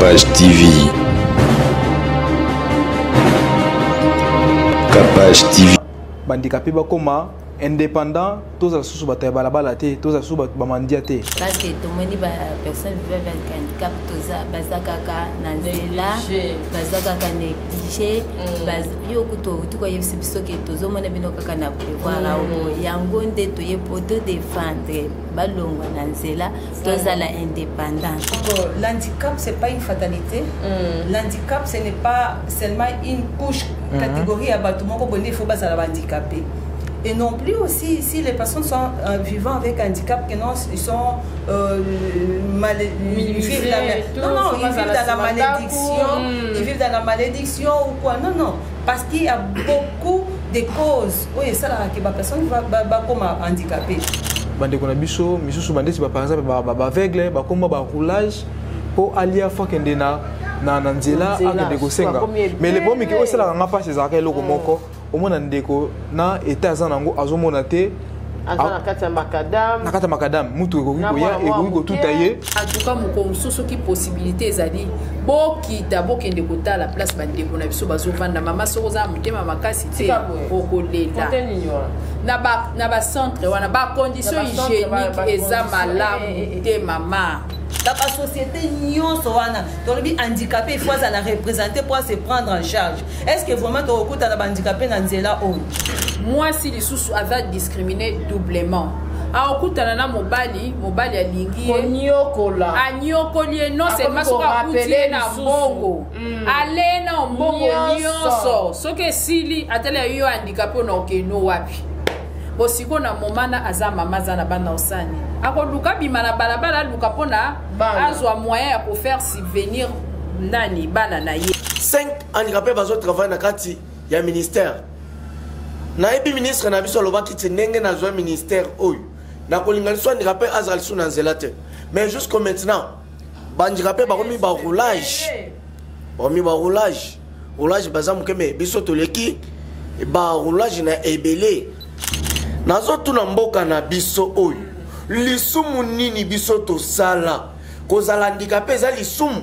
Capage TV. Capage TV. Bandicapé bakoma indépendant, tous les sous bataille balabala té, tous les sous bamandia té. Parce que tout le monde personne vivant avec handicap, tout ça, bazakaka nanzela, bazakaka négligé, yo kuto tu quoi yebisi biso ke tozo mona bino kaka na prévoir awo yango nde to yepoto défendre balongwa nanzela toza la indépendance. L'handicap c'est pas une fatalité. L'handicap ce n'est pas seulement une couche catégorie à bâtiment qu'on il faut pas à handicapé. Et non plus aussi si les personnes sont vivant avec handicap, que non, ils sont ils vivent dans la malédiction, ils vivent dans la malédiction ou quoi. Non, non, parce qu'il y a beaucoup de causes. Oui, ça là que la personne va comme handicapé. Bande qu'on a biso, miso bande si par exemple aveugle, comme roulage pour aller à fois qu'elle na nzela à negocenga. Mais le problème c'est que ça là on a pas ces arrêts locaux moko. Au moins ndeko na état zanango azomona te azana kata makadam nakata makadam mutu eko tout taillé en tout cas moko soso ki possibilité ezali boki d'abord kende kota la place bandeko na biso bazovanda mama soko za mutema makasi te okolela na ba centre wana ba condition hygiénique eza malamu te mama. Dans la société, dans le handicapé, il faut la représenter pour se prendre en charge. Est-ce que vraiment tu as un handicapé dans Zela? Moi, si les sous avaient discriminé doublement. A okutana mobali a lingi non c'est pas so ka kutie na mbongo ale na mbongo nyonso soke sili atele yo handicapé na okeno wapi bosiko na momana aza mama za na bana osani akoluka bima na balabala luka pona azwa moyen ya faire subvenir nani bana na ye 5 handicapés bazo travailler na kati ya ministère na ebi ministre na biso lobaki tsenenge na zo ministère oyo na kolinganiswa handicapé azali sous na zelate mais jusqu'au maintenant handicapé ba komi ba roulage bazamu keme biso toleki ba roulage na ebele nazo tuna mboka na biso oyo lisumu nini biso to sala kozala handicapé za lisumu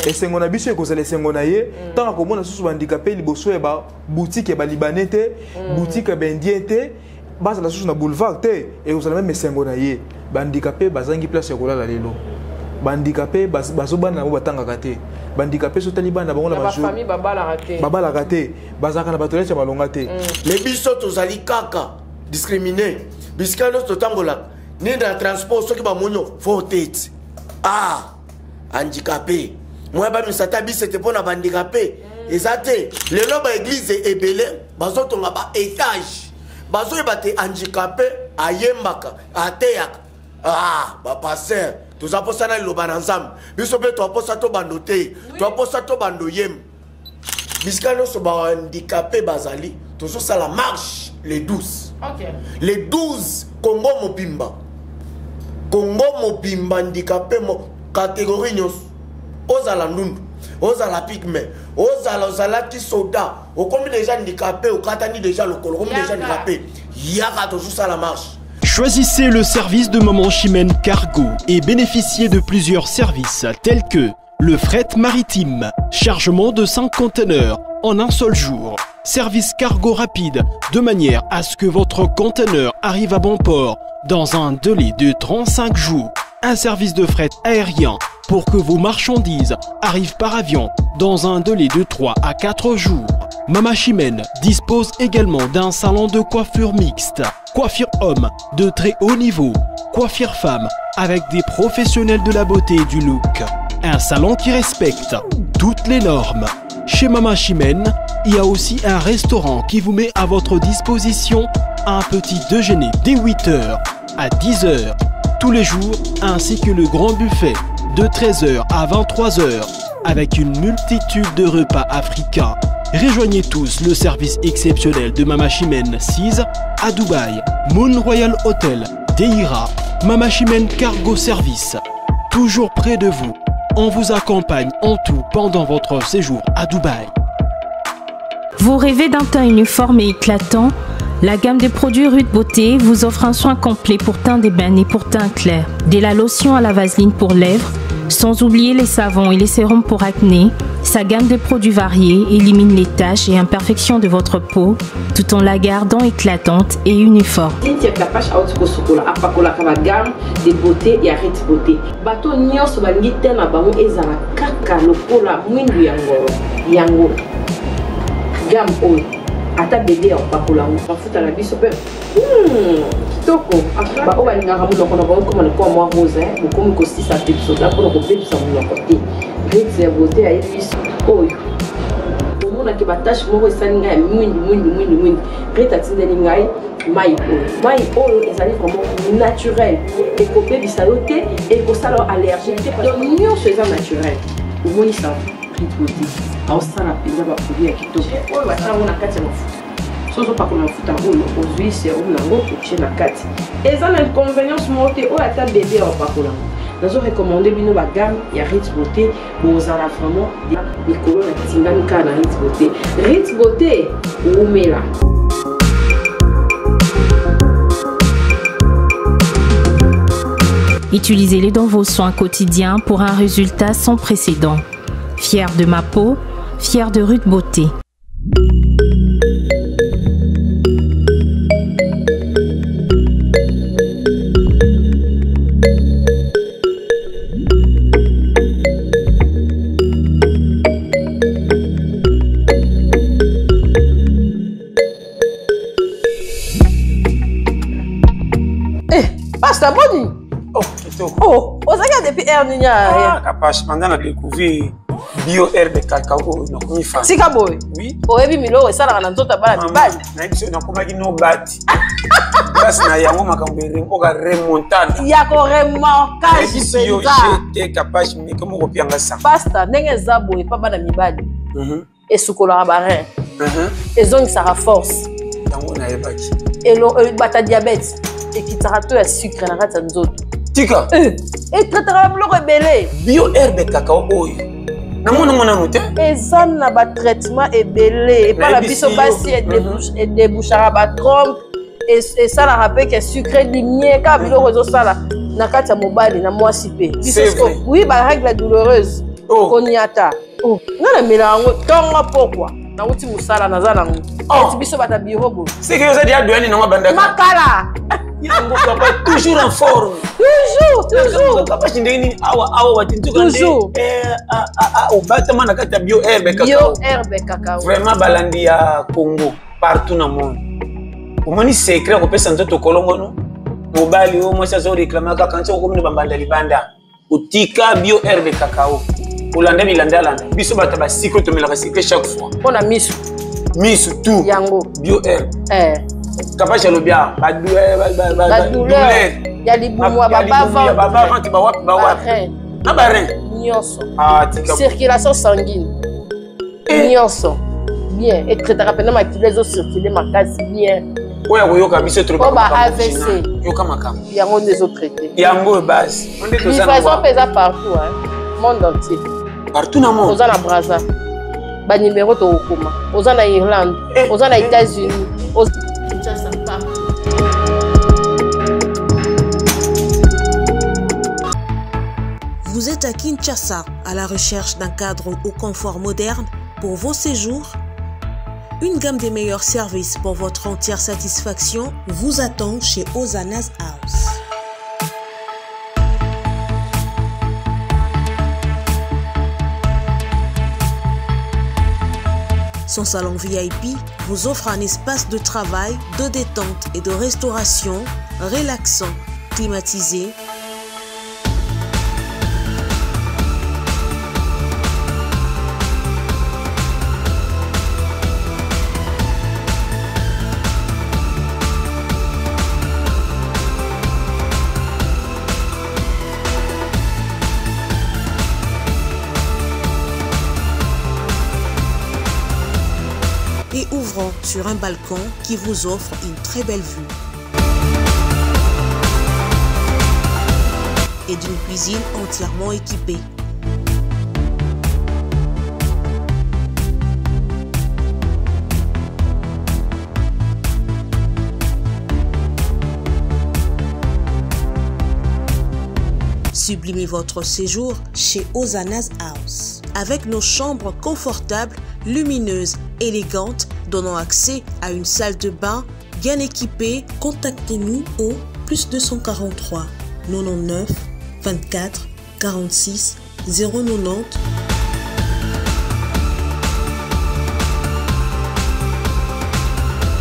esengo na biso ekozala esengo na ye tant ko mona susu handicapé liboso ya ba boutique ba libanais te boutique ba indien te basa la susu na boulevard te et kozala même esengo na ye ba handicapé bazangi place ya kolala lelo ba handicapé bazo bana bo batangaka te ba handicapé so tali bana bango na ba famille babala raté bazaka na batolete balonga te les biso tozali kaka discriminé biskalo totambola ni dans transport soki ba monyo faut tête handicapé moi ba misata bi c'était pour na handicapé ezate lelo ba église ebele bazo tonga ba étage bazo ebate handicapé ayembaka ateyaka ba passer tous aposana lo bananzam biso be to aposa to bandote to aposa to bandoyem biskalo so ba handicapé bazali toujours ça la marche les 12 les 12 Congo Mobimba handicapé mo catégorie nyos ozala ndundu ozala pigme ozala ti soda okomi déjà handicapé okatani déjà lokolo okomi déjà handicapé yaka toujours ça la marche. Choisissez le service de Maman Chimène Cargo et bénéficiez de plusieurs services tels que le fret maritime, chargement de 5 conteneurs en un seul jour, service cargo rapide de manière à ce que votre conteneur arrive à bon port dans un délai de 35 jours, un service de fret aérien pour que vos marchandises arrivent par avion dans un délai de 3 à 4 jours. Mama Chimène dispose également d'un salon de coiffure mixte, coiffure homme de très haut niveau, coiffure femme avec des professionnels de la beauté et du look. Un salon qui respecte toutes les normes. Chez Mama Chimène, il y a aussi un restaurant qui vous met à votre disposition un petit déjeuner dès 8h à 10h tous les jours, ainsi que le grand buffet de 13h à 23h avec une multitude de repas africains. Rejoignez tous le service exceptionnel de Mama Chimène 6 à Dubaï, Moon Royal Hotel, Deira, Mama Chimène Cargo Service, toujours près de vous. On vous accompagne en tout pendant votre séjour à Dubaï. Vous rêvez d'un teint uniforme et éclatant? La gamme de produits Rude Beauté vous offre un soin complet pour teint d'ébène et pour teint clair. De la lotion à la vaseline pour lèvres, Sans oublier les savons et les sérums pour acné, sa gamme de produits variés élimine les taches et imperfections de votre peau tout en la gardant éclatante et uniforme. Cynthia Kapash a aussi sokola apakola kama gamme de beauté et Ritz beauté. Bato nyonso balingi tellement bango ezala kaka lokola mwindu yango gamme oyo ata bébé apakola mafuta na biso pe kitoko ba o balingaka munoko na bango comme le moi rose bokomi kosisa pepsoda mpona kopepisa munoko te Ritz ya beauté ya biso oyo omonaki batache moko esali ngai ya mwindu Ritz atindeli ngai mai oyo ezali vraiment naturel ekobebisa yo te ekosala allergie te donc nyonso eza naturel omonisa Ritz beauté aosala mpenza baproduit ya kitoko oyo basalango na kati ya mafuta sozo pakola mafuta oyo ozwi serum nango otie na kati eza na inconvénience moko te oyo ata bebe aopakolango nazo recommande bino bagamme ya Ritz beauté bozala vraiment likolo na tingami kaka na Ritz beauté Ritz beauté oumela. Utilisez-les dans vos soins quotidiens pour un résultat sans précédent. Fier de ma peau, fier de Ritz beauté. Pasta boni. Oh, kitoko. Oh, osaka depuis Erninya. Ah, Kapash, pendant la découvrir bio herbe de cacao na komi fa. Sika boy. Oui. Oyebi milo esala na nzota bana mibali. Na biso na komaki no bati. Grâce na yango makambo rempoka remontada. Ya ko remarquage penza. Yo j'étais Kapash mais comme ko pianga sa. Pasta ndenge za boy pa bana mibali. Esukola barin. Ezong sara force. Yango na yebaki. Elo bata diabète. Et qui t'arrête à sucre na kati nzoto. Tika. Et traitera blo rebelle. Bio herbe cacao oyo. Na mona note. Ezan na ba traitement ebelé et pas la biso basi et débouchera ba trompe et ça la rappelle que sucre diminué ka bilo rezo sala na kati mobali na mwasi pe. Oui ba règle douloureuse. Konyata. Oh, na melango tonga pourquoi? Na uti musala na zala ngo. Et biso bata biro bo. C'est que vous avez dit douane na mabanda. Makala. Yango papa toujours en forme. Toujours. Papa chindeni awa watintuka toujours. Au battement na kati bio herbe cacao. Bio herbe cacao. Vraiment balandi ya Congo partout dans le monde. Omoni secret ko pesa nzoto kolongo no. Mobali o mwasa zo réclamer ka kancho ko mini bambanda libanda. Utika bio herbe cacao. Olanda bilanda landa. Biso bata ba secret to melaka secret chaque fois. On a misu tout. Yango. Bio herbe. Capable de bien, la douleur, il y a des boumouas, baba qui na barin. Nyonso. Circulation sanguine. Nyonso. Bien. Et très rapidement, les os circuler ma case bien. Oui, yoka biso trop. On va AVC. Yoka makam. Il y a des autres traités. Il y a un base. Livraison pesa partout, hein. Monde entier. Partout dans le monde. Aux en Brazza. Ba numéro to okoma. Aux en Irlande. Aux en États-Unis. Vous êtes à Kinshasa à la recherche d'un cadre au confort moderne pour vos séjours? Une gamme des meilleurs services pour votre entière satisfaction vous attend chez Hosanna's House. Son salon VIP vous offre un espace de travail, de détente et de restauration relaxant, climatisé. Et ouvrant sur un balcon qui vous offre une très belle vue. Et d'une cuisine entièrement équipée. Sublimez votre séjour chez Ozanas House. Avec nos chambres confortables, lumineuses, élégantes, donnant accès à une salle de bain bien équipée, contactez-nous au +243 99 24 46 090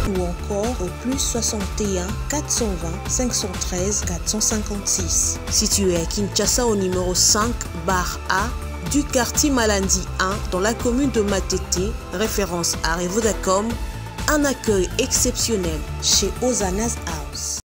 ou encore au +61 420 513 456. Situé à Kinshasa au numéro 5 bar A du quartier Malandi 1 dans la commune de Matete, référence à Revodacom, un accueil exceptionnel chez Ozanas House.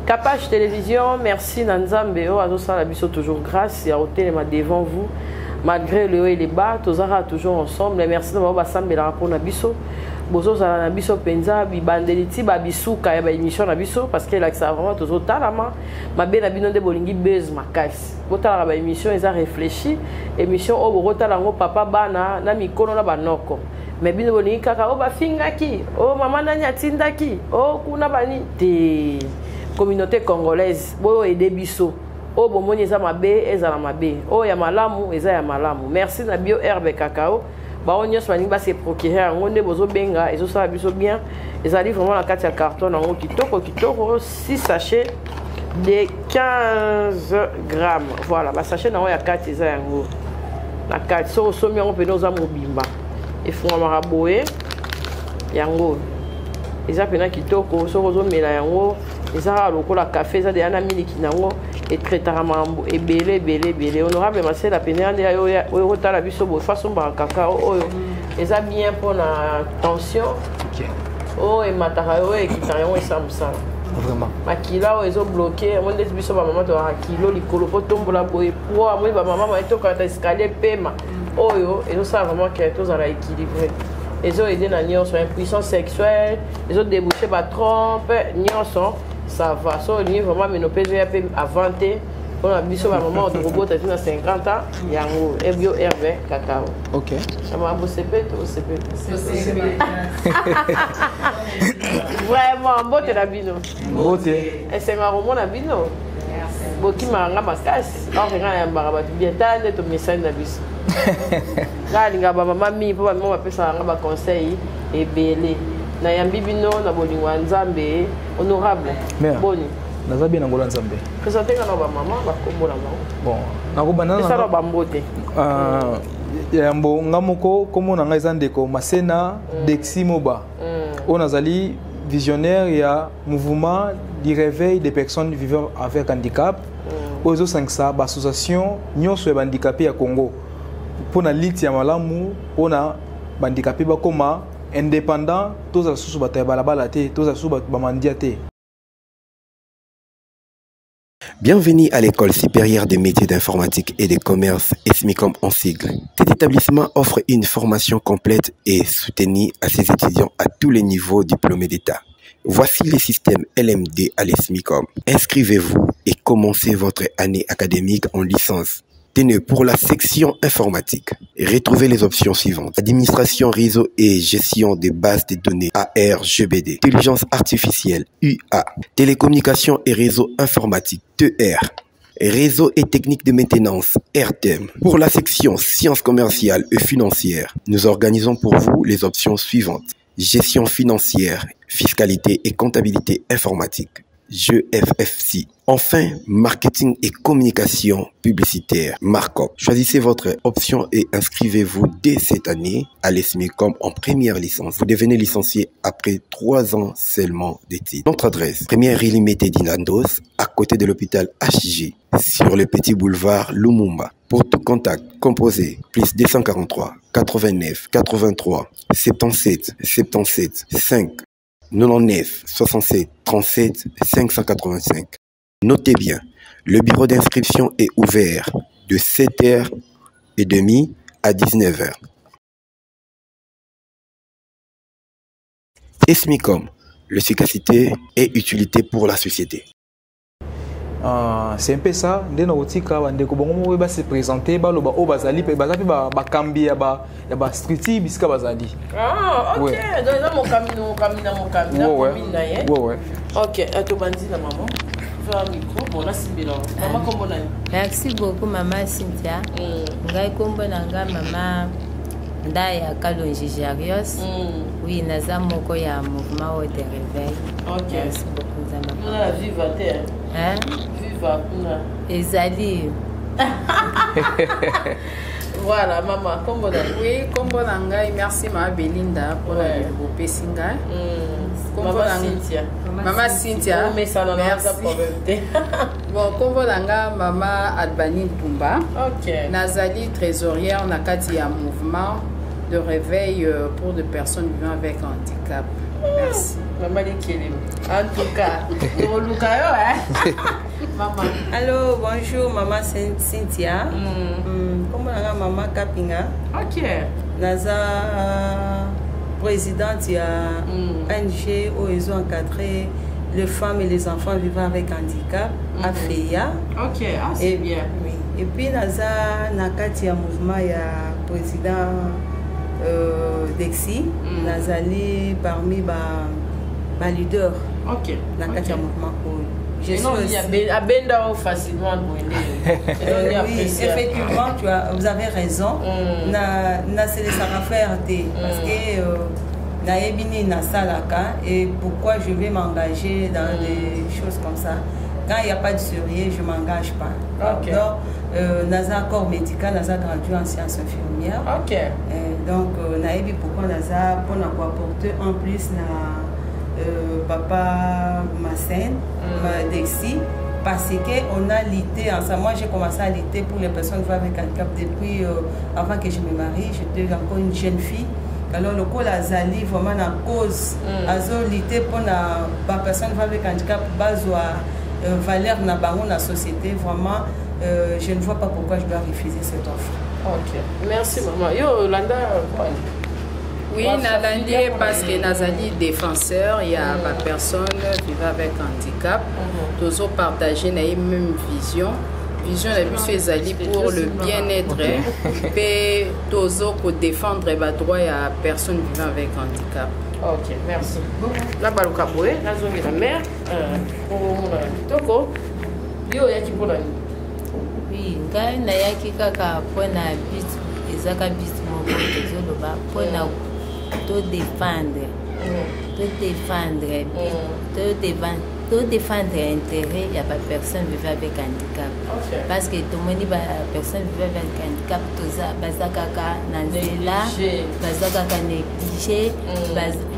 Capage Télévision, merci Nanzambe, Azosala Biso toujours grâce et à hôtel devant vous. Malgré le haut et les bas, tous toujours ensemble. Merci de m'avoir sambe la rapport Nabiso. Bozo za Nabiso Penza, Bibandeliti, Babisu, Kaya émission Nabiso, parce qu'elle a vraiment toujours talama. Ma belle Nabino de Bolingi Bez Makas. Bota la émission, ils ont réfléchi. Émission au Rotalango Papa Bana, Namikono la Banoko. Mais bino Bolingi Kaka, oh Bafingaki, oh Maman Nanya Tindaki, oh Kunabani, te communauté congolaise, bo aider biso. Oh bon moni eza mabe, eza na mabe. Oh ya malamu, eza ya malamu. Merci na bio herbe cacao. Ba onyos maningi ba se procurer ngonde bozo benga, ezo sala biso bien. Ezali vraiment la carte ya carton nango kitoko kitoko 6 sachets de 15 grammes. Voilà, ba sachet nango ya carte eza yango. La carte so somi yango peno za mobimba. E fuma maraboé yango. Eza pena kitoko so bozo mela yango. Eza lokola café eza de ana miliki nango et traitera mambo et belé honorable Marcel la pénale yo rotala biso bo façon ba cacao oyo eza bien pour la tension. OK. Oh et matara yo et kitarion et samsa. Vraiment. Makila o ezo bloqué on des biso ba maman to a kilo likolo po tombola boye poids moi ba maman ma to ka escalier pema oyo ezo ça vraiment que tous à équilibré. Ezo aider na nyonso impuissance sexuelle, ezo déboucher ba trompe nyonso. Ça va, so ni vraiment mais nos PV avanté. On a biso ba maman de robot à 50 ans, yango e bio herbe cacao. OK. Ça m'a bossé pète ou c'est pète. Vraiment botte la bino. Botte. Et c'est ma roman la bino. Boki manga makasi. On regarde ya baraba bien tande to message na biso. Là linga ba maman mi po ba maman pesa nga ba conseil et belé. Na yambi bino na bolingwa nzambe honorable boni naza bien ngola nzambe présenter kana ba maman ba kombola bango bon nako banana ça ba mbote yambo ngamoko komo na ngai zandeko Masena Dexi Moba on azali visionnaire ya mouvement du réveil des personnes vivant avec handicap ozo 5 ba association nyonso ya handicapé ya Congo pona liti ya malamu pona handicapé ba koma indépendant, tous les sous Bienvenue à l'école supérieure des métiers d'informatique et de commerce ESMICOM en sigle. Cet établissement offre une formation complète et soutenue à ses étudiants à tous les niveaux diplômés d'État. Voici les systèmes LMD à l'ESMICOM. Inscrivez-vous et commencez votre année académique en licence. Tenez, pour la section informatique, retrouvez les options suivantes. Administration, réseau et gestion des bases de données ARGBD. Intelligence artificielle UA. Télécommunications et réseaux informatiques TR. Réseau et techniques de maintenance RTM. Pour la section sciences commerciales et financières, nous organisons pour vous les options suivantes. Gestion financière, fiscalité et comptabilité informatique. GFFC. Enfin, marketing et communication publicitaire, Markup. Choisissez votre option et inscrivez-vous dès cette année à l'ESMICOM en première licence. Vous devenez licencié après 3 ans seulement d'études. Notre adresse, première illimitée d'Inlandos, à côté de l'hôpital HG, sur le petit boulevard Lumumba. Pour tout contact, composez +243 89 83 77 77 5 99 67 37 585. Notez bien, le bureau d'inscription est ouvert de 7h30 à 19h. ESMICOM, l'efficacité et utilité pour la société. C'est un peu ça. Dès que on va se présenter, on va se présenter. Ah, ok. Donc, mon camino. Ok, à tout bandit, la maman. Merci beaucoup, maman Cynthia. Ngai kombo nanga maman Ndaya Kalonji Jarios. Oui, naza moko ya mouvement de réveil. Ok. Merci beaucoup, Zamba. La vive à terre. Hein? Vive à kuna. Ezali. Voilà, maman, kombo nanga. Oui, kombo nanga. Merci, ma Belinda, pour la Pessinga. Maman Cynthia. Maman Cynthia. Merci. Bon, kombo nanga Maman Albani Tumba. Ok. Nazali trésorière nakati ya mouvement de réveil pour des personnes vivant avec handicap. Merci. Maman Likelem. En tout cas, maman. Allô, bonjour Maman Cynthia. Kombo nanga Maman Kapinga. Ok. Naza présidente, il y a ONG où ils ont encadré les femmes et les enfants vivant avec handicap, à FEIA. Ok, c'est bien. Oui. Et puis, Naza Nakati, mouvement, il y a président Dexi, Nazali parmi les leaders. Ok. Nakati, mouvement. Je suis à Benda facilement. Oui, effectivement, vous avez raison. C'est les faire parce que naebini na salaka et pourquoi je vais m'engager dans des choses comme ça. Quand il n'y a pas de sérieux, je ne m'engage pas. Okay. Donc, Naza corps médical, Naza gradué en sciences infirmières. Okay. Donc, naebi pourquoi Naza pour apporter en plus na papa Massen, Dexi, parce qu'on a lutté ensemble. Moi, j'ai commencé à lutter pour les personnes avec handicap depuis avant que je me marie. J'étais encore une jeune fille. Alors, le coup, la Zali, vraiment, la cause, a lutté pour les personnes avec handicap, base valeur dans la société. Vraiment, je ne vois pas pourquoi je dois refuser cette offre. Ok. Merci, maman. Yo, Landa, oui, Nalandi, parce que Nazali défenseur, il y a des personnes vivant avec handicap. Tous partager la même vision. Vision la mission Ezali pour le bien-être et tous pour défendre les droits à personnes vivant avec handicap. Ok, merci. La baluka boé, la zone de la mère. Toko, yo yaki pour la oui, ngai na yaki kaka pona bit ezaka bit moko tozoloba pona to défendre l'intérêt il y a pas personne vivant avec handicap. Okay. Parce que tout le monde personne vivant avec handicap toza bazakaka nanzela bazakaka négligé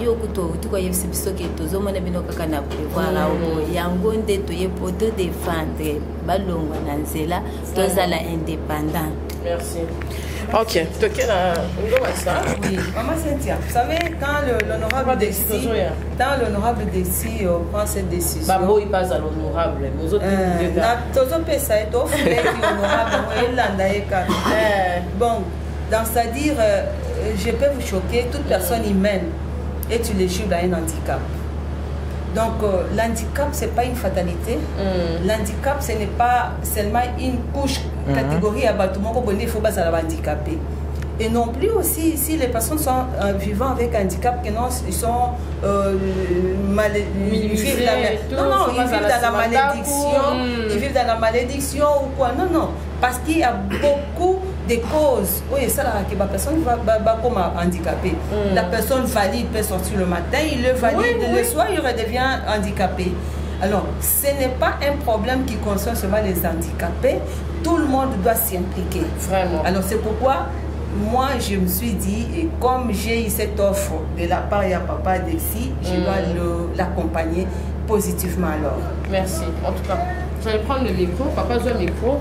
yo kuto tuko yebisi biso ke tozo mona bino kaka na pouvoir yango nde toye pour te défendre balongwa nanzela toza la indépendant. Merci. Ok, oui, Maman Cynthia, vous savez, quand l'honorable Dexi prend cette décision. Babo, il passe à l'honorable. Nous autres, bon, c'est-à-dire, je peux vous choquer, toute personne humaine est éligible à un handicap. Donc l'handicap, ce n'est pas une fatalité. L'handicap, ce n'est pas seulement une couche catégorie à bâtiment il faut pas handicapé. Et non plus aussi si les personnes sont vivant avec handicap, ils sont ils vivent dans la malédiction, ils vivent dans la malédiction ou quoi. Non, non. Parce qu'il y a beaucoup de causes. Oui, ça là, que la personne va comme handicapée. La personne valide peut sortir le matin, il le valide, le soir il redevient handicapé. Alors, ce n'est pas un problème qui concerne seulement les handicapés. Tout le monde doit s'y impliquer. Vraiment. Alors, c'est pourquoi moi, je me suis dit, et comme j'ai eu cette offre de la part de papa d'ici, je dois l'accompagner positivement alors. Merci. En tout cas, je vais prendre le micro. Papa joue le micro.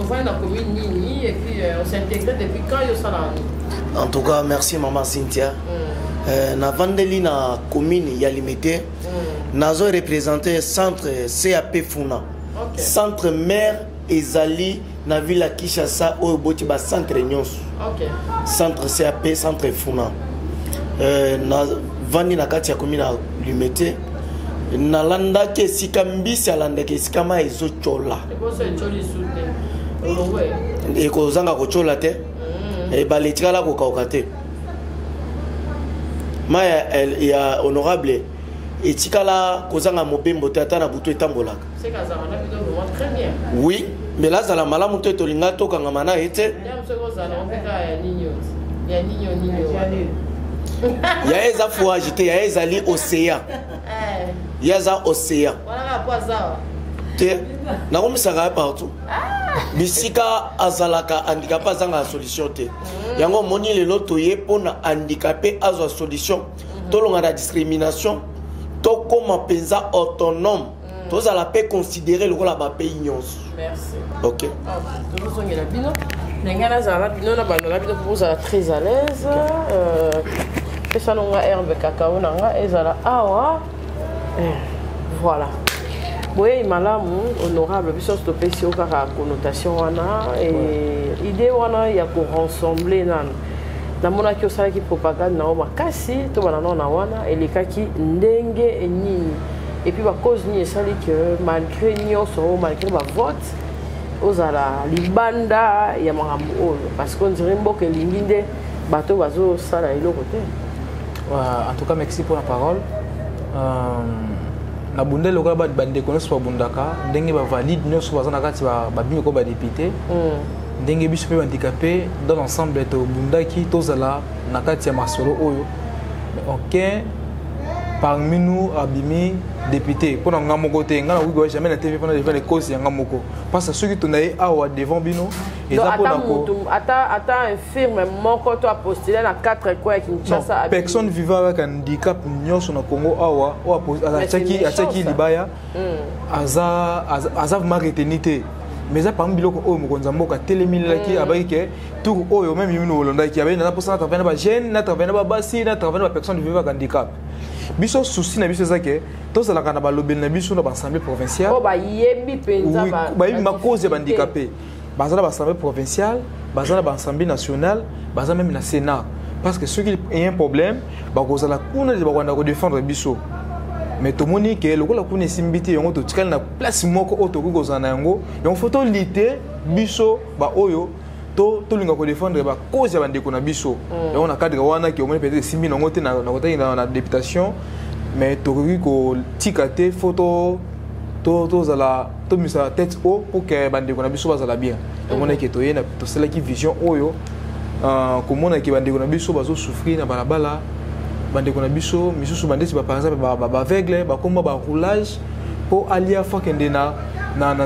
On va dans la commune Nini et puis on s'intègre depuis quand il y a ça là. En tout cas, merci maman Cynthia. Na Vandeli na commune Yalimete, nazo représenté centre CAP Funa. Centre maire ezali na ville à Kinshasa au Botiba centre Nyons. Centre CAP centre Funa. Na Vandi na kati ya commune Yalimete. Nalanda ke sikambisi alanda ke sikama ezochola. E ko zanga ko chola te. E baletikala ko kaokate. Maya ya honorable etikala ko zanga mobembo te ata na butu etambolaka. C'est kazama na bido très bien. Oui, mais là zala malamu te tolinga to kanga mana ete. Ya msego zala onpeka ya ninyo. Ya ninyo. Ya eza fo agité ya ezali océan. Yaza océan. Voilà quoi ça. Te na komisaka partout. Bisika azalaka handicapé zanga solution te. Yango moni le loto ye pona handicapé azo solution. Tolonga la discrimination. To comme penza autonome. Tous à la paix considérer le rôle à ma pays nyons. Merci. OK. Toujours son la bino. Nengana za la bino na bano la bino pour ça très à l'aise. Et ça n'onga herbe cacao nanga ezala awa. Voilà. Oui, malamu honorable biso stopper sur la connotation wana et idée wana ya ko rassembler nan. Na mona ki osala ki propagande na oma kasi to bana na wana elikaki ndenge nini. Et puis, à cause ni sali que malgré malgré ma vote, ozala libanda ya makambo parce qu'on dirait que linginde bateau bazo sala ilo côté. En tout cas, merci pour la parole. Na bundé local ba bande connaissent pas bundaka, ndenge ba valide nous souvent na kati ba bimi ko ba député. Ndenge biso pe handicapé dans l'ensemble to bundaki tozala na kati ya masolo oyo. OK. Parmi nous, abimi député, pour nous ngamo côté, ngana oui jamais la TV pendant les causes ngamo ko. Parce que ceux qui tournaient awa devant bino, et ça pour attends infirme moko to a postulé na 4 quoi Kinshasa. Personne vivant avec un handicap nyonso na Congo awa o ataki libaya. Aza marretenité. Mais ça parmi biloko oyo mokonza mboka telemilaki abaki ke tout oyo même yimino holanda ki abena na posana travailler ba jeune na travailler ba basi na travailler ba personne vivant avec handicap. Biso souci na biso zake tous la kana ba lobel na biso na ba assemblée provinciale. Oh ba yebi penza ba yebi ma cause ya handicapé. Bazala ba assemblée provinciale, bazala ba assemblée nationale, bazala même na Sénat parce que ceux qui ont un problème ba kozala kuna de ba kwanda ko défendre biso. Mais tout le monde dit que le gars qui est simbité, il y a une place moko auto ko zana yango, il faut liter biso ba oyo to linga ko défendre ba cause ya bande ko na biso. Et on a cadre wana qui au moins peut-être simbi nango te na côté na députation, mais to ko tikate photo to zala to misa tête haut pour que bande ko na biso bazala bien. Et on a que to yena to cela qui vision oyo comme on a que bande ko na biso bazo souffrir na balabala. Bande ko na biso misusu bande si par exemple ba aveugle ba komba ba roulage pour alia fakende na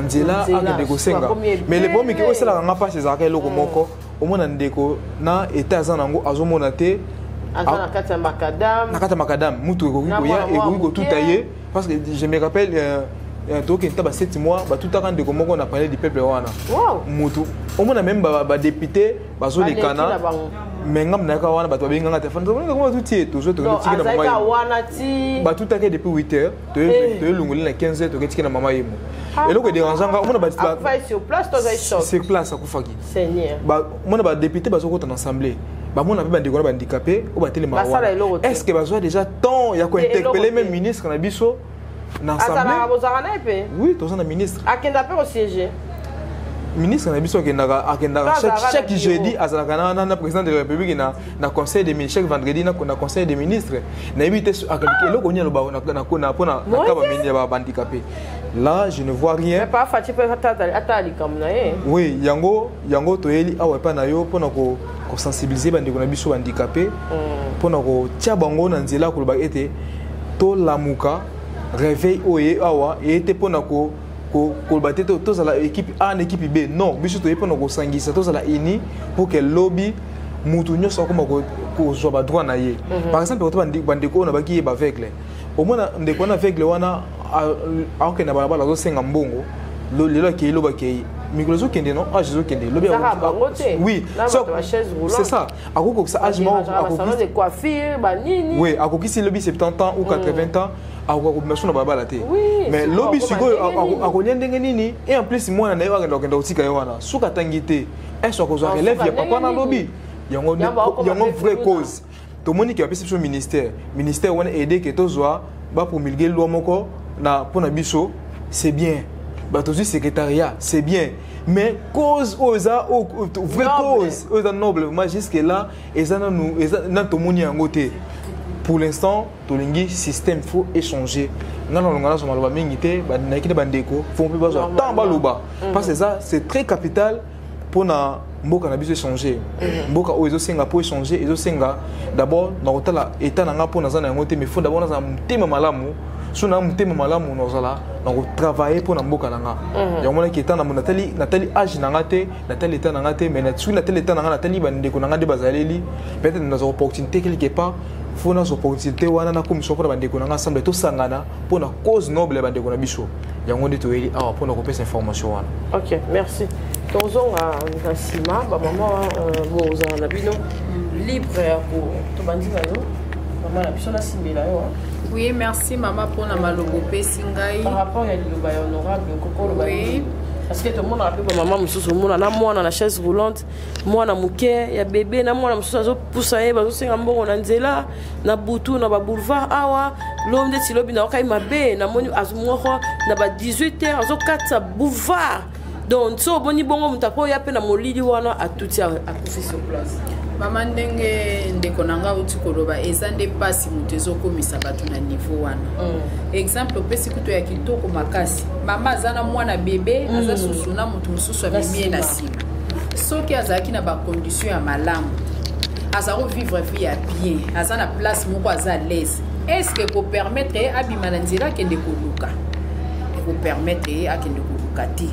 nzela akende ko senga mais le problème que osala nga pas chez akelo ko moko au mona ndeko na état za nango azomona te azana kata makadam mutu ko ya et ko tout tailler parce que je me rappelle donc il y 7 mois ba tout arrande ko moko na parler du peuple wana mutu au mona même ba député bazo les kana mais ngam na ka wana bato benga téléphone to ngam tout tie to zo to non tika na mama azaka wana ti ba tout take depuis 8h to lungoli na 15h to tika na mama yemo et loko dérangeanga on ba sur place to za shop sur place akufaki seigneur ba mona ba député ba zo ko en assemblée ba mona ba ndiko na ba handicapé o ba telema est-ce que ba zo déjà temps ya ko interpeller même ministre na biso na assemblée oui to na ministre akenda pe au siège ministre na biso akendaka chaque jeudi azalaka na président de la république na conseil des ministres chaque vendredi na conseil des ministres na yebi te eloko nini aloba na mpona kaba mini ya bahandicapé là je ne vois rien oui yango toyeli awa epa na yo mpona kosensibilize bandeko na biso bahandicapé mpona kotia bango na nzela koloba ete tolamuka réveil oyo awa ete mpona koloba te tozala équipe A na équipe B non biso toye mpona kosangisa tozala ini pour que lobby mutu nyonso akoma kozwa badroit na ye par exemple koto bandeko oyo na baki ye baveugle omona ndeko wana aveugle wana akokende na balabala azosenga mbongo lelo akei loba akei mikolo ezokende non age ezokende lobi oui c'est ça akokokisa age oui akokisi lobi 70 ans ou 80 ans akokomation na balabala te mais lobi sikoyo akolia ndenge nini et en plus mwana na ye akenda kotika ye wana soki atangi te eso akozwa relève ya papa na lobi yango vraie cause tomoni ke bapesi biso ministère wana aide ke tozwa bapromulgue loi moko na mpona biso c'est bien batozwi secrétariat c'est bien mais cause oza vraie cause oza noble moi jusque là eza na tomoni yango te pour l'instant tolingi système faut échanger ngana longana so maloba mingi te bandaki de bandeko faut mpe bazwa tant baloba parce que ça c'est très capital pour na mboka na biso échanger mboka oyo ezosenga po échanger ezosenga d'abord na kotala état na nga po naza na yango te mais faut d'abord naza motema malamu so na motema malamu nozala na kotravailler po na mboka na nga yango monaki état na natali age na nga te natali état na nga te mais soki natali état na nga natali bandeko na nga nde bazaleli peut-être naza opportunité quelque part faut na opportunité wana na commission pour bandeko na nga ensemble to sangana pour na cause noble ya bandeko na biso yango nde toyeli awa pour na kopesa information wana. OK, merci. tozonga na nsima bamama bozala na bino libre ya tobandika yo mama na biso nasimbela yo. Oui, merci maman pour na malobo pesi ngai par rapport ya liloba ya honorable kokolo oui. Parce que tout le monde a appelé maman mususu mona na mwana na chaise roulante mwana muke ya bébé na mwana mususu azo poussa ye bazo senga mbongo na nzela na butu na ba boulevard awa l'homme de tilobi na kai mabe na moni azumoko na ba 18h azo katsa boulevard donc so boni bongo mutapo ya pe na molili wana atuti akufi sur place. Mama ndenge ndeko nanga uti koloba eza nde pasi mutu ezokomisa bato na niveau wana exemple opesi kuto ya kitoko makasi mama aza na mwana bebe aza susu na mutu mosusu amemie na nsima soki azalaki na bacondition ya malamu aza kovivre vie ya bien aza na place moko aza l'aise est-ce que kopermettre ye abima na nzela akende koluka ekopermettre ye akende koluka te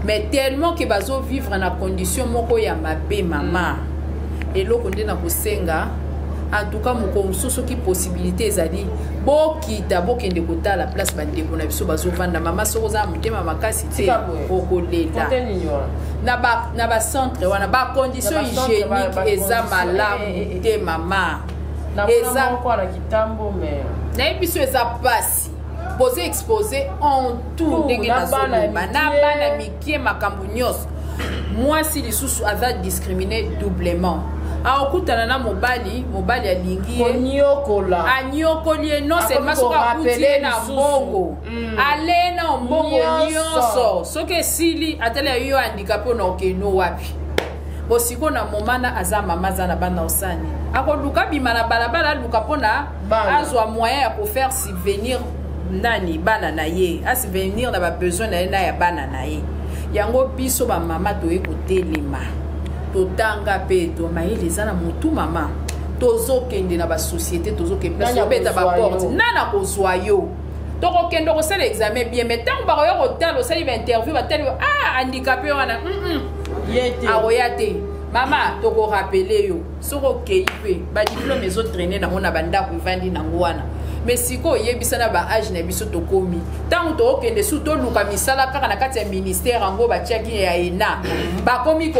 mais tellement ke bazovivre na condition moko ya mabe mama eloko nde na kosenga en tout cas moko mosusu ki possibilité ezali bokita bokende kotala place bandeko na biso bazovanda mama soko za motema makasi te okolela na ba centre wana ba condition hygiénique eza malamu te mama eza kwa kitambo mais na biso eza pasi boze exposé en tout ndenge na zona na bana mikie makambo nyonso mwasi lisusu aza discriminé doublement akutana na mobali alingi anyokoli non seulement soki akuti na mbongo ale na mbongo nyonso soki esili atala yo handicapé na okeno wapi bosiko na momana aza mama aza na bana osani akoluka bima na balabala aluka mpona azwa moyen ya kofaire subvenir nani bana na ye asubvenir na babesoin na ye na ya bana na ye yango biso bamama toye kotelema totanga pe to mayele eza na mutu mama tozokende na basociété tozokende place obeta baporte nana kozwa yo tokokende kosala examen bien mais ntango bakoya kotala osali bainterview batali handicapé wana akoya te mama tokorapele yo soki okei mpe badiplome ezotraine nango na bandako evandi nango wana mais siko oyebisa na baage na biso tokomi ntango tookende su toluka misala kaka na kati ya ministère yango batiaki ya ena bakomi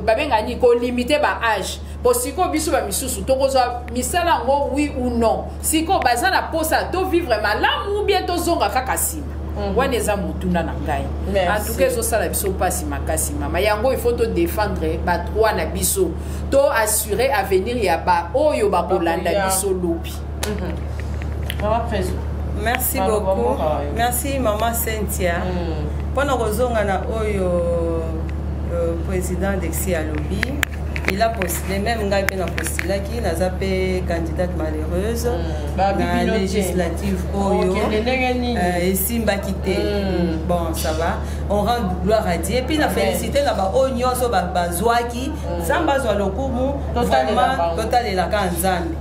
babengani ko limiter ba âge po siko biso ba misusu tokozwa misala ngo oui ou non siko baza na posa to vivre malamu ou bien tozonga kaka sima wana eza motuna na ngai en tout cas ezosala biso mpasi makasi mama yango il faut to défendre badroit na biso to assurer avenir ya baoyo bakolanda biso lobi. Merci beaucoup. Merci maman Cynthia. Pendant que na oyo président d'Exi Alobi, il a postulé même ngai pe na postula ki na zape candidate malheureuse na législative oyo et simba quitté. Bon ça va. On rend gloire à Dieu et puis na féliciter na ba oyo nyoso ba bazwaki samba zo lokumu total et la kanzambe.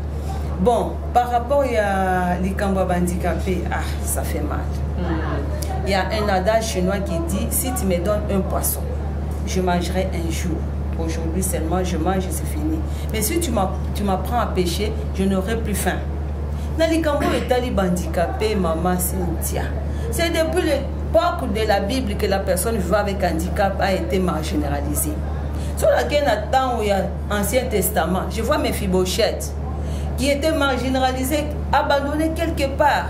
Bon, par rapport à l'Ikambo handicapé, ça fait mal. Il y a un adage chinois qui dit, si tu me donnes un poisson, je mangerai un jour. Aujourd'hui seulement, je mange et c'est fini. Mais si tu m'apprends à pêcher, je n'aurai plus faim. Dans l'Ikambo est handicapé, maman Cynthia. C'est depuis l'époque de la Bible que la personne vivant avec handicap a été marginalisée. Sur laquelle on où il y a l'Ancien Testament, je vois mes Mephibosheth qui était marginalisé, abandonné quelque part.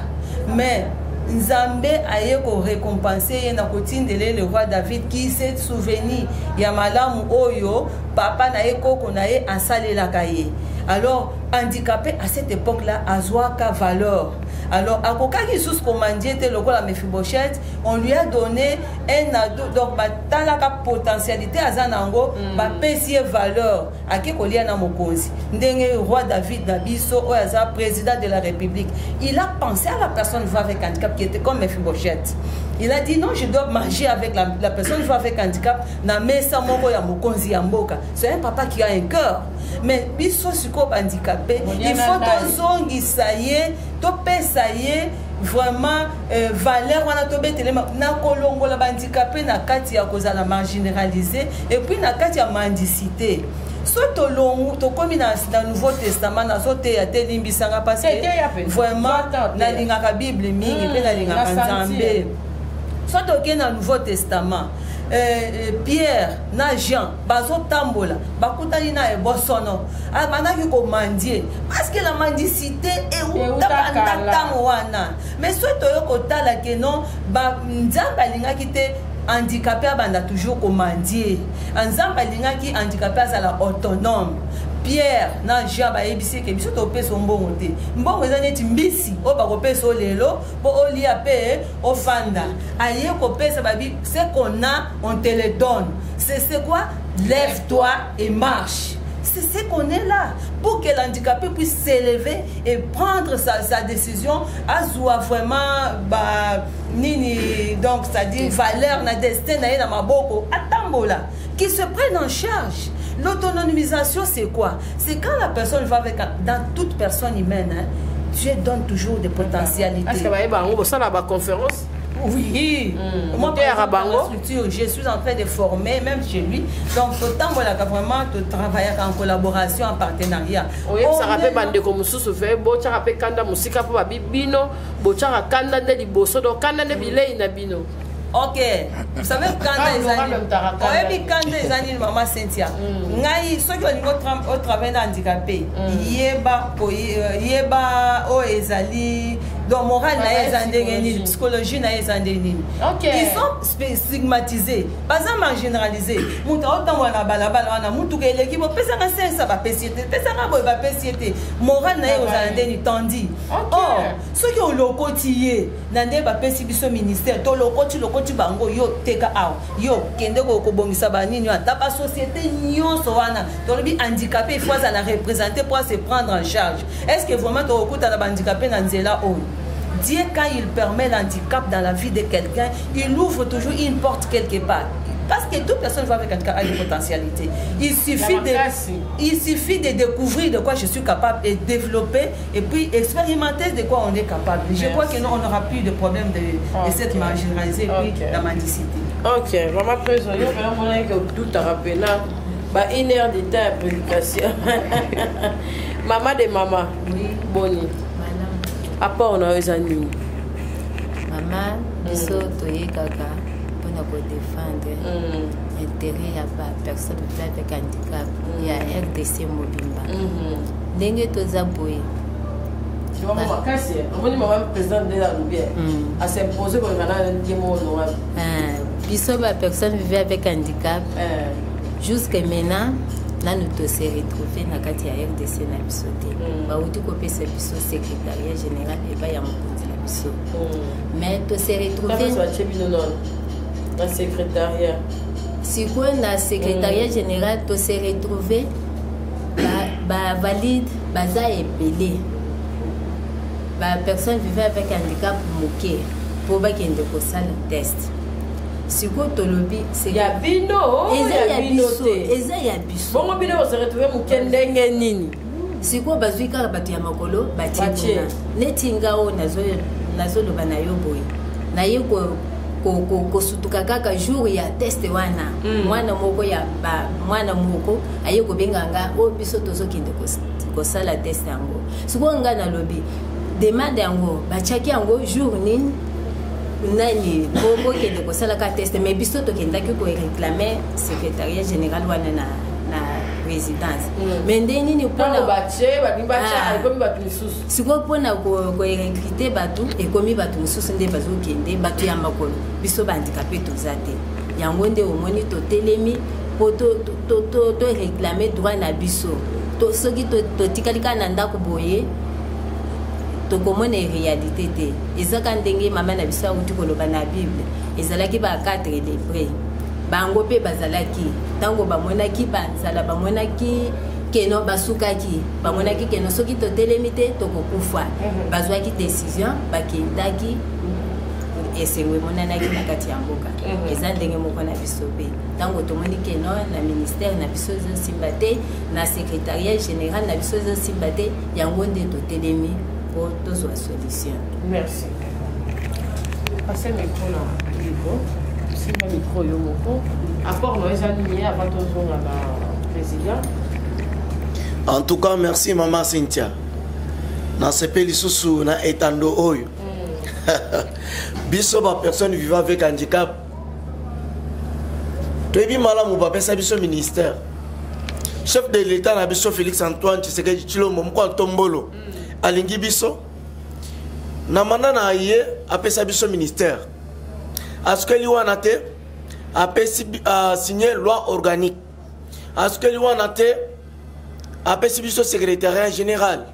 Mais Nzambe a récompensé le roi David qui s'est souvenu Yamalam Oyo, papa na koko na asale la kaye. Alors, handicapé à cette époque-là, Azwaka valeur. Alors, à Kokaki sous commandier était le roi Mephibosheth, on lui a donné un ado, donc dans la potentialité à Zanango, pécier valeur à Kekolia na Mokozi. Ndenge roi David Nabiso, Oyaza, président de la République. Il a pensé à la personne vivant avec handicap qui était comme Mephibosheth. Il a dit non, je dois manger avec la personne vivant avec handicap. Na mesa moko ya Mokonzi ya mboka. C'est un papa qui a un cœur. Mais biso siko handicapé, il faut tozongi ça y est, topé ça y est, vraiment valeur wana tobetelema na kolongo la handicapé na kati ya kozala marginalisé et puis na kati ya mendicité. Soit to comme dans le Nouveau Testament na sote ya telimbisanga parce que vraiment na lingaka Bible mingi pe na lingaka Nzambe. Soit dans le Nouveau Testament Pierre na Jean bazo tambola bakutani na ebosono abanaki ko mendier parce que la mendicité est où wana mais soit to kotala que non ba Nzambe alingaki te handicapé abanda toujours ko mendier Nzambe alingaki handicapé azala autonome. Pierre na Jean ba ebisi ke biso to peso mbongo te mbongo eza neti mbisi o ba ko peso lelo po olia pe o fanda aye ko pesa babi c'est qu'on a on te le donne c'est quoi lève-toi et marche. C'est ce qu'on est là pour que l'handicapé puisse s'élever et prendre sa décision à soit vraiment nini donc ça dit valeur na destin na na maboko atambola qui se prennent en charge. L'autonomisation, c'est quoi? C'est quand la personne va avec... Dans toute personne humaine, hein, Dieu donne toujours des potentialités. Est-ce que ça la conférence? Oui. Moi, je suis en train de former, même chez lui. Donc, autant vraiment de travailler en collaboration, en partenariat. Oui, ça rappelle bande comme sous fait, bocha rappelle kanda musika pour babino, bocha kanda de liboso, donc kanda de bilei na bino. Ok, vous savez quand les années maman Cynthia, ngai ceux qui ont au travail handicapé, yeba o ezali donc moral na ezandengeni, psychologie na ezandengeni. Ils sont stigmatisés, pas en généralisé. Muta autant wana balabala wana mutu ke l'équipe pesa na ça va péciété, pesa na ba péciété. Moral na ezandengeni tandis. Or, ceux qui ont le quotidien, nande ba péci biso ministère, to le koti bango yo teka aw yo kende ko bongisa banini ata ba société nyonso wana to le handicapé il faut ça la représenter pour se prendre en charge. Est-ce que vraiment to okuta na handicapé na nzela o Dieu quand il permet l'handicap dans la vie de quelqu'un, il ouvre toujours une porte quelque part. Parce que toute personne va avec un une potentialité. Il suffit de découvrir de quoi je suis capable et développer et puis expérimenter de quoi on est capable. Merci. Je crois que nous, on n'aura plus de problème de cette marginalisée et puis la mendicité. Ok, vraiment présent. Je vais vous tout à rappeler là. Une heure de temps de prédication. Maman de maman. Oui. Bonnie. À part on a eu amis. Maman, biso toye kaka. Pour défendre d'intérêt ya ba personne vivant avec handicap ya RDC Mobimba ndenge toza boye biso ba personne vivant avec handicap jusqu'à maintenant là nous te se retrouver na kati ya RDC na biso te bauti kopesa biso secrétariat général eba ya mokonzi na biso mais to se retrouver na secrétariat sikoyo na secrétariat général to se retrouver ba valide baza ebele ba personne vivant avec handicap moke po bakende kosala test sikoyo tolobi ya bino eza ya biso bongo bino se retrouver moke ndenge nini sikoyo bazwi kaka bato ya makolo batie neti ngao nazoloba na yo boye naye kosutuka kaka jour ya test wana mwana moko aye kobenganga o biso tozokende kosala test yango sikoyo nga nalobi demande yango batiaki yango jour nini nani bokende kosalaka test mais biso tokendaki koréclame secrétariat général wana na résidence mais nde nini sikoyo mpona korecrute bato ekomi bato mosusu nde bazokende bato ya makolo biso bahandikape toza te yango nde omoni totelemi po toréclame droit na biso soki totikali kaka na ndako boye tokomona réalité te ezaka ndenge mama na biso auti koloba na bible ezalaki ba 4 lépreux bango mpe bazalaki ntango bamonaki banzala bamonaki keno basukaki bamonaki keno soki totelemi te tokokufa bazwaki décision bakendaki esengo emonanaki na kati ya mboka eza ndenge moko na biso mpe ntango tomoni keno na ministère na biso ezosimba te na secrétariat général na biso ezosimba te yango nde totelemi po tozwa solution. Merci. Passez le micro là, simba micro yo moko apport no ezalimi avant tozonga na président. En tout cas, merci maman Cynthia. Na sepeli susu na etando oyo. Biso ba personne vivant avec handicap. Toyebi malamu ba pesa biso ministère. Chef de l'État na biso Félix Antoine Tshisekedi Tshilombo mko tombolo. Alingi biso. Na mana na ye apesa biso ministère. Askeli wana te apesi signer loi organique. Askeli wana te apesi biso secrétariat général.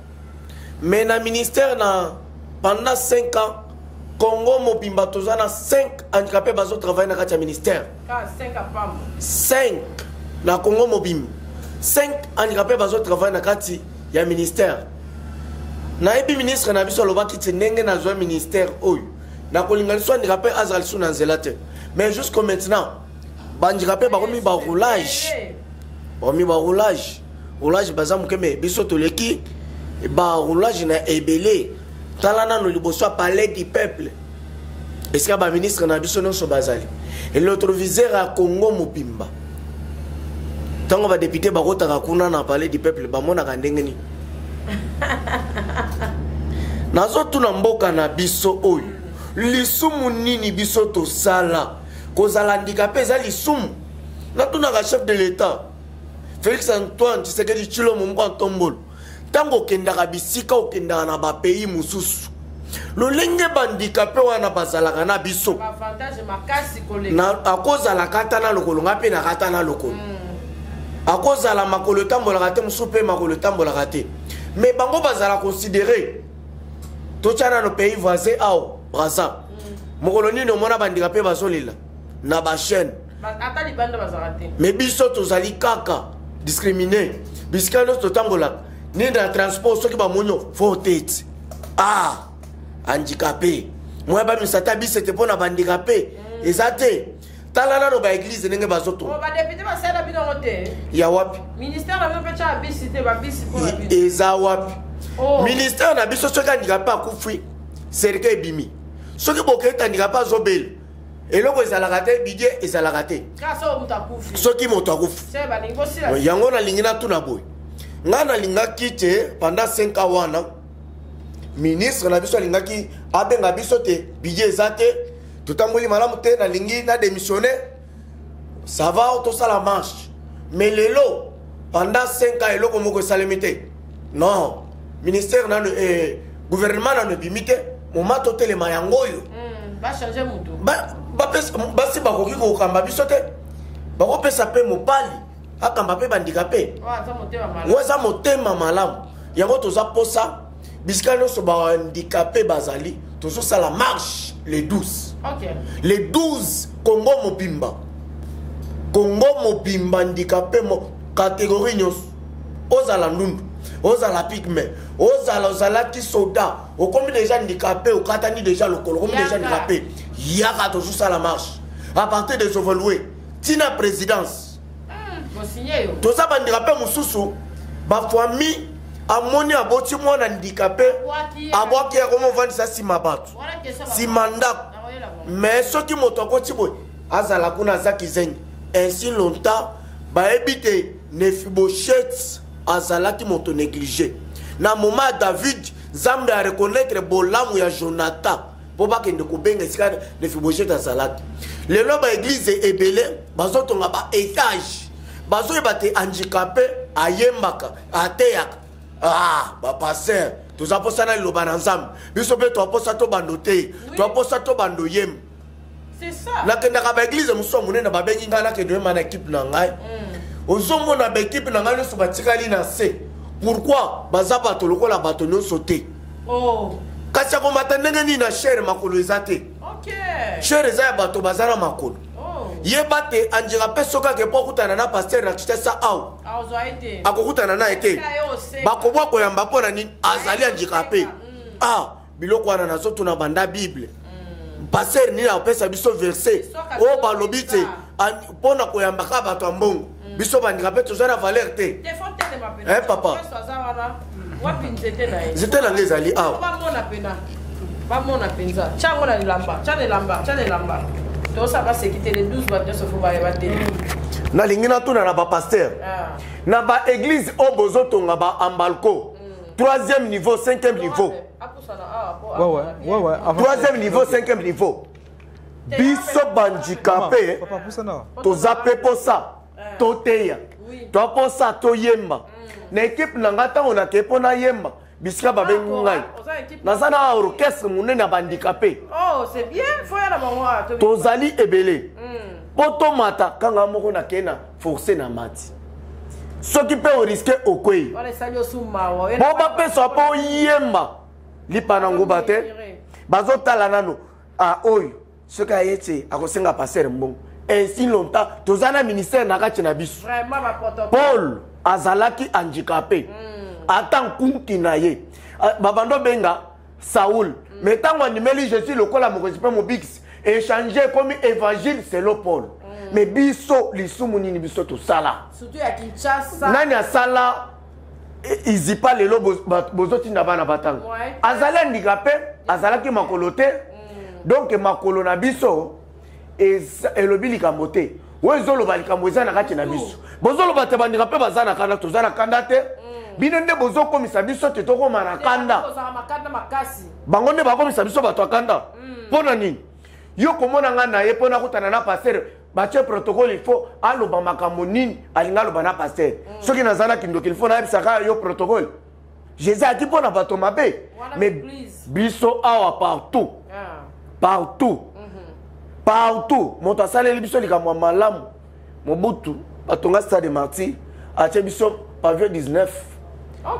Mais na ministère na pendant 5 ans Congo Mobimba tozana 5 handicapés bazo travailler na kati ya ministère. 5 na Congo Mobimba. 5 handicapés bazo travailler na kati ya ministère. Na ebi ministre na biso lobaki tsenenge na zo ministère oyo. Na kolinganiswa handicapé azali sous na nzela te. Mais jusqu'au maintenant handicapé ba komi ba roulage. Ba roulage. Roulage bazamu keme biso toleki ba roulage na ebele. Talana no liboso palais du peuple. Est-ce que ba ministre na biso non so bazali. Et l'autre viseur à Congo Mobimba. Tango ba député ba kotaka kuna na palais du peuple ba mona ka ndenge ni. Nazo tuna mboka na biso oyo. Lisumu nini biso to sala. Kozala handicapé za lisumu. Na tuna ka chef de l'État. Félix Antoine Tshisekedi Tshilombo mko tombolo. Tango kendaka bisika okendaka na ba pays mususu. Lolenge bandicapé wana bazalaka na biso. Avantage makasi koleka. Na akozala katana lokolo ngape na katana lokolo. Akozala makolo tambola kate musupe makolo tambola kate. Mais bango bazala considérer tochana no pays voisin ao Brazza. Mokolo nini omona bandicapé bazolila na ba chaîne. Ata libanda bazala te. Mais biso tozali kaka discriminé. Bisika no totambola. Ni dans transport soki ba monyo faut tête. Ah, handicapé. Moi ba misata bi c'était pour na handicapé. Ezate. Talala no ba église ndenge bazoto. Ba député ba sala bino ngote. Ya wapi? Ministère na bino pecha bisi te ba bisi pour la bino. Eza wapi? Ministère na biso soki handicapé akufi. Serika ebimi. Soki boketa handicapé azobel. Eloko ezalaka te budget ezalaka te. Kaso mutakufi. Soki moto akufi. C'est ba lingo sila. Yango na lingina tuna boy. Ngana lingaki te pendant 5 ans wana ministre na biso lingaki abenga biso te budget ezate tutamboli malamu te na lingi na démissionner ça va tout ça la marche mais les lots pendant 5 ans et l'eau comme ça limité non ministère gouvernement n'a limité mon mato télé mayangoyo va changer mon tour ba si ba ko ko kamba bisote ba ko pesa pe mopali akamba pe bandikapé waza motema malamu yango toza posa bisika nyonso bandikapé bazali tozo la marche les 12 les 12 Congo mobimba handicapé mo catégorie nyonso ozala ndundu ozala pigme ozalaki soda okomi déjà handicapé okatani déjà lokolo okomi déjà handicapé yaka tozo la marche à partir des évoluer tina présidence toza bandikapé mosusu bafami amoni aboti mwana handicapé abwaki ya komo vandisa sima bato sima ndako mais soki moto akoti boye azala kuna azaki zengi ainsi longtemps baebite Mephibosheth azalaki moto négligé na moment David Zambe a reconnaître bolamu ya Jonathan po bakende kobenga sika Mephibosheth azalaki lelo ba église ebele bazotonga ba étage bazoyeba te handicapé ayembaka ateyaka ba passer toza posana liloba na nzambe biso pe toaposa to bando te toaposa to bando yem c'est ça nakendaka ba église mosusu monene babengi ngai nakende oyemba na équipe na ngai ozomona ba équipe na ngai nyonso batikali na se pourquoi baza bato lokola bato nyonso te kasi akomata ndenge nini na chere makolo eza te chere eza ya bato baza na makolo yeba te andira pe soka ke po kutana na pasteur na kitesa aw akokutana na ete bakobwa koyamba pona nini azali andika pe biloko wana nazoto na banda bible pasteur nini apesa biso verset o balobi te pona koyamba ka bato mbongo biso bandika pe toza na valeur te papa zete na ngezali aw bamona penza chango na lamba tosa ba sécurité les 12 bateaux se faut ba bateli na lingina tuna na ba pasteur na ba église o bozotonga ba ambalko 3e niveau 5e niveau ouais 3e niveau 5e niveau biso bandikapé toza peposa toteya toposa toyemba na équipe na ngata ona kepona yemba bisika babengi ngai naza na orchestre monene na bandikapé c'est bien faut ya na bango tozali ebele po tomata kanga moko na kena forcé na mati soki pe o risque okwei po bapesa po yemba lipa na nguba te bazotala nano oyo soki ayete akosenga passer mbongo ainsi longtemps toza na ministère na kati na biso Paul azalaki handicapé ata nkunki na ye babando benga Saoul mais tango animeli Jésus lokola mokozi pe mobix échanger comme évangile selon Paul mais biso lisumu nini biso to sala surtout ya Kinshasa nani asala izipa lelo bozoti na bana batanga azali handicapé azalaki makolo te donc makolo na biso elobi likambo te wezoloba likambo eza na kati na biso bozoloba te bandika baza na kanda toza na kanda te bino nde bozokomisa biso te tokoma na kanda bango nde bakomisa biso bato ya kanda mpona nini yo komona ngai na ye mpona kutana na paster batie protocole il faut aloba makambo nini alinga aloba na paster soki naza na kindoki il faut nayebisaka yo protocole jésus ati mpona bato mabe mais biso awa partout moto asaleli biso likambo ya malamu mobutu batonga stade martyr atie biso pavillon 19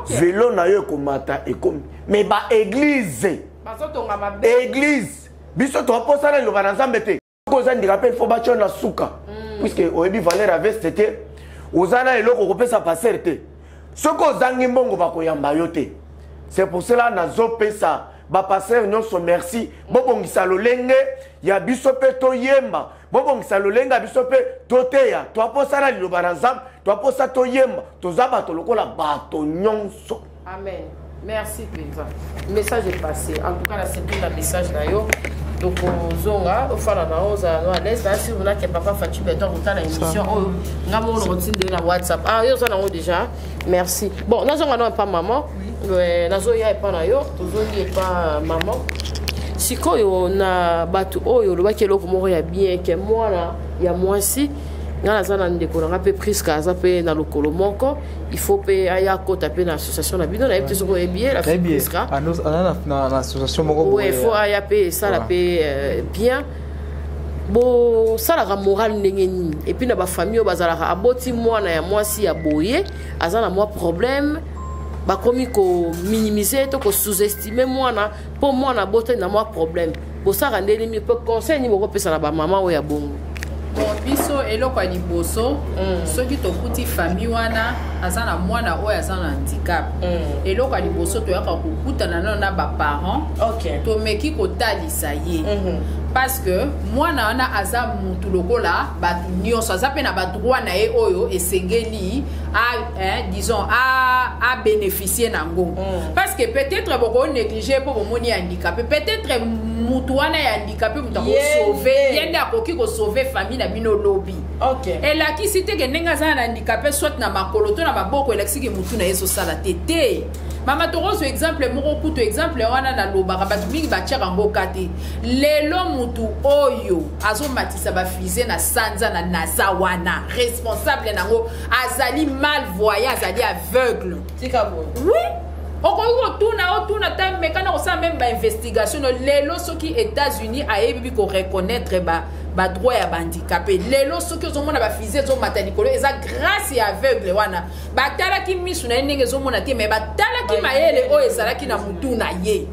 vélo na yo ekomata ekomi mais ba église biso toposana liloba na nzambe te koza ndikape il faut batio na suka puisque oyebi valeur ya veste te oza na eloko kopesa paser te soki ozangi mbongo bakoyamba yo te c'est pour cela nazopesa bapaster nyonso merci bobongisa lolenge ya biso mpe toyemba bobongisa lolenge ya biso mpe toteya twaposana liloba na nzambe twaposa toyemba toza bato lokola bato nyonso. Amen. Merci Péva. Le message est passé. En tout cas, là, c'est tout le message là. Donc, zonga, au fond, à l'aise, là, si vous n'avez pas Fatou Béton, vous avez une émission, on a mon routine de la WhatsApp. Ah, vous en avez déjà. Merci. Bon, nous n'avons pas maman. Nous n'avons pas na yo. Nous n'avons pas maman. Si on a battu, oh, le bac est là, comment il y a bien, que moi là, il y a moi aussi. ngana zana ndeko na pe priska za pe na lokolo moko il faut pe aya kota pe na association na bino na yebte soko ebie la priska na association moko ouais faut aya pe ça la pe bien bo ça la morale ndenge nini et puis na ba famille bazala aboti mwana ya mwasi ya boye azana moi problème ba komi ko minimiser to ko sous-estimer mwana pour mwana bote na moi problème bo ça randeli mi peut conseil ni moko pesa na ba maman o ya bongo. Bon, biso eloko ya liboso soki tokuti famille wana aza na mwana oyo aza na handicap eloko ya liboso toyaka kokutana nano na baparent tomeki kotalisa ye parce que mwana wana aza mutu lokola bato nyonso aza mpe na badroit na ye oyo esengeli disons a bénéficier nango parce que peut-être boko négliger mpo bomoni handicapé peut-être mutu wana ya handicapé mutu akosauve yende akoki kosauve famille na bino lobi elakisi te ke ndenge aza na handicapé soit na makolo to na maboko elakisiki mutu na ye ezosala te te mama torozo exemple moko kutu exemple wana na lobaka bato mingi batiaka ngo kate lelo mutu oyo azomatisa bafize na sanza na naza wana responsable nango azali malvoyant azali aveugle oui otuna ta mekana kosala même bainvestigation lelo soki États-Unis ayebi ko reconnaître ba droit ya bandicapé lelo soki ozomona bafize ezomata likolo eza grâce ya aveugle wana batalaki misu na ye ndenge ezomona te mais batalaki mayele oyo ezalaki na mutu na ye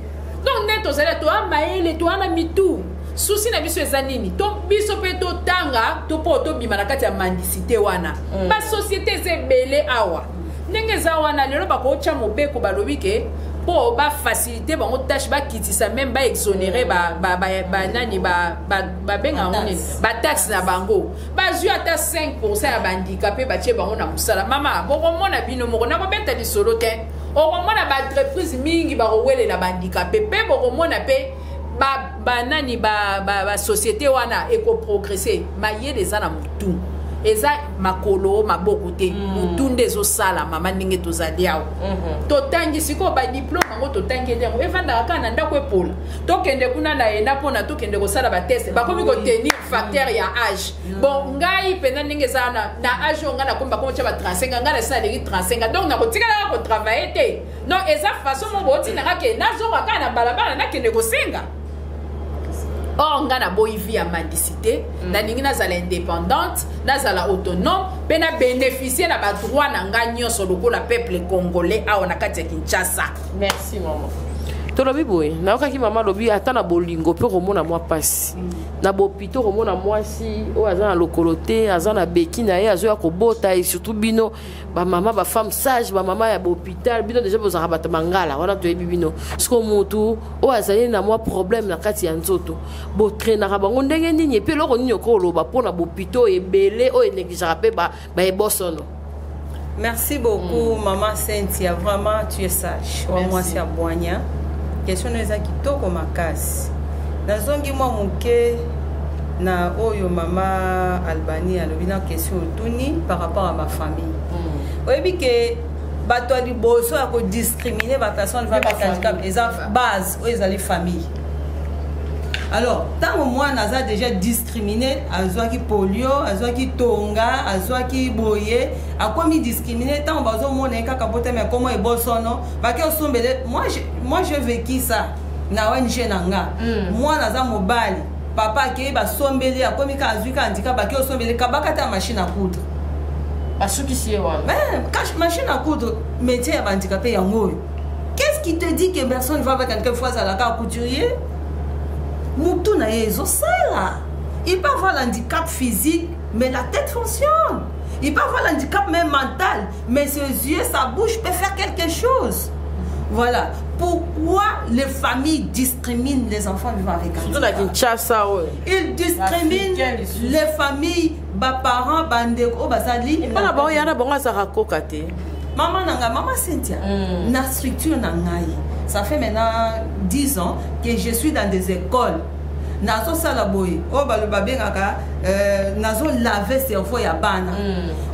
donc nde tozali toa mayele toana mitu susi na biso eza nini to biso mpe totanga to mpo tobima na kati ya mandisité wana basociété eza ebele awa ndenge eza wana lelo bakotya mobeko balobi ke mpo bafacilité bango tâche bakitisa même baexonéré banani babenga yango nini bataxe na bango bazwi ata 5% ya bandicapé batie bango na mosala mama bokomona bino moko nakobeta lisolo te okomona baentreprise mingi bakowelela bandicapé mpe bokomona mpe banani basociété wana ekoprogresse mayele eza na motu eza makolo maboko te mutu nde ezosala mama ndenge tozali awa totangi sikoyo badiplome yango totangi ndengo evandaka kaka na ndako epola tokende kuna na yenda mpona tokende kosala bateste bakomi kotenir facteur ya age bon ngai mpena ndenge eza na age oyo ngai nakomi bakomi tya ba 35 ngai nasala leki 35 donc nakotikalaka kotravaille te non eza façon moko otinaka ke nazoka kaka na balabala nakende kosenga or nga na boyi vie ya mandicité na ningi nazala indépendante nazala autonome mpe na bénéficier na badroit na nga nyonso lokola peuple congolais awa na kati ya Kinshasa. Merci maman. Tolobi boye naokaki mama lobi ata na bolingo mpe komona mwa pasi na bopito komona mwasi oyo aza na lokolo te aza na beki na ye azoya kobota et surtout bino bamama bafemme sage bamama ya bohôpital bino deja bozalaka bato mangala wana toyebi bino siko mutu oyo azali na mwa problème na kati ya nzoto botrenaka bango ndenge nini epe eloko nini okoloba mpona bopito ebele oyo enegligeaka mpe baebosono. Merci beaucoup maman Cynthia, vraiment tu es sage wa mwasi ya bwanya question eza kitoko makasi nazongi mwa moke na oyo mama Albani alobi na question otuni par rapport à ma famille oyebi ke bato ya liboso ya kodiscrimine bapersone va handicap eza base oyo ezali famille. Alors ntango mwana aza déjà discriminé azwaki polio azwaki tonga azwaki boye akomi discriminé ntango bazomona ye kaka botema komo ebosono bake osombele moi je vécu ça na ONG na nga mwana aza mobali papa akei basombeli akomi ka azwi ka handicap bake osombele kabaka ta machine à coudre basukisi ye wana machine à coudre métier ya bandicapé yango oyo. Qu'est-ce qui te dit que personne va avec quelqu'un fois azalaka couturier mutu na ye ezosala. Il peut avoir l'handicap physique mais la tête fonctionne. Il peut avoir l'handicap même mental mais ses yeux, sa bouche peut faire quelque chose. Voilà pourquoi les familles discriminent les enfants vivant avec handicap. Ils discriminent les familles parents bandeko bazali bana ba yana bonga za rakoka te. Maman nanga mama Cynthia na structure na ngai ça fait maintenant 10 ans que je suis dans des écoles nazo sala boy o baloba bengaka nazo laver cerveau ya bana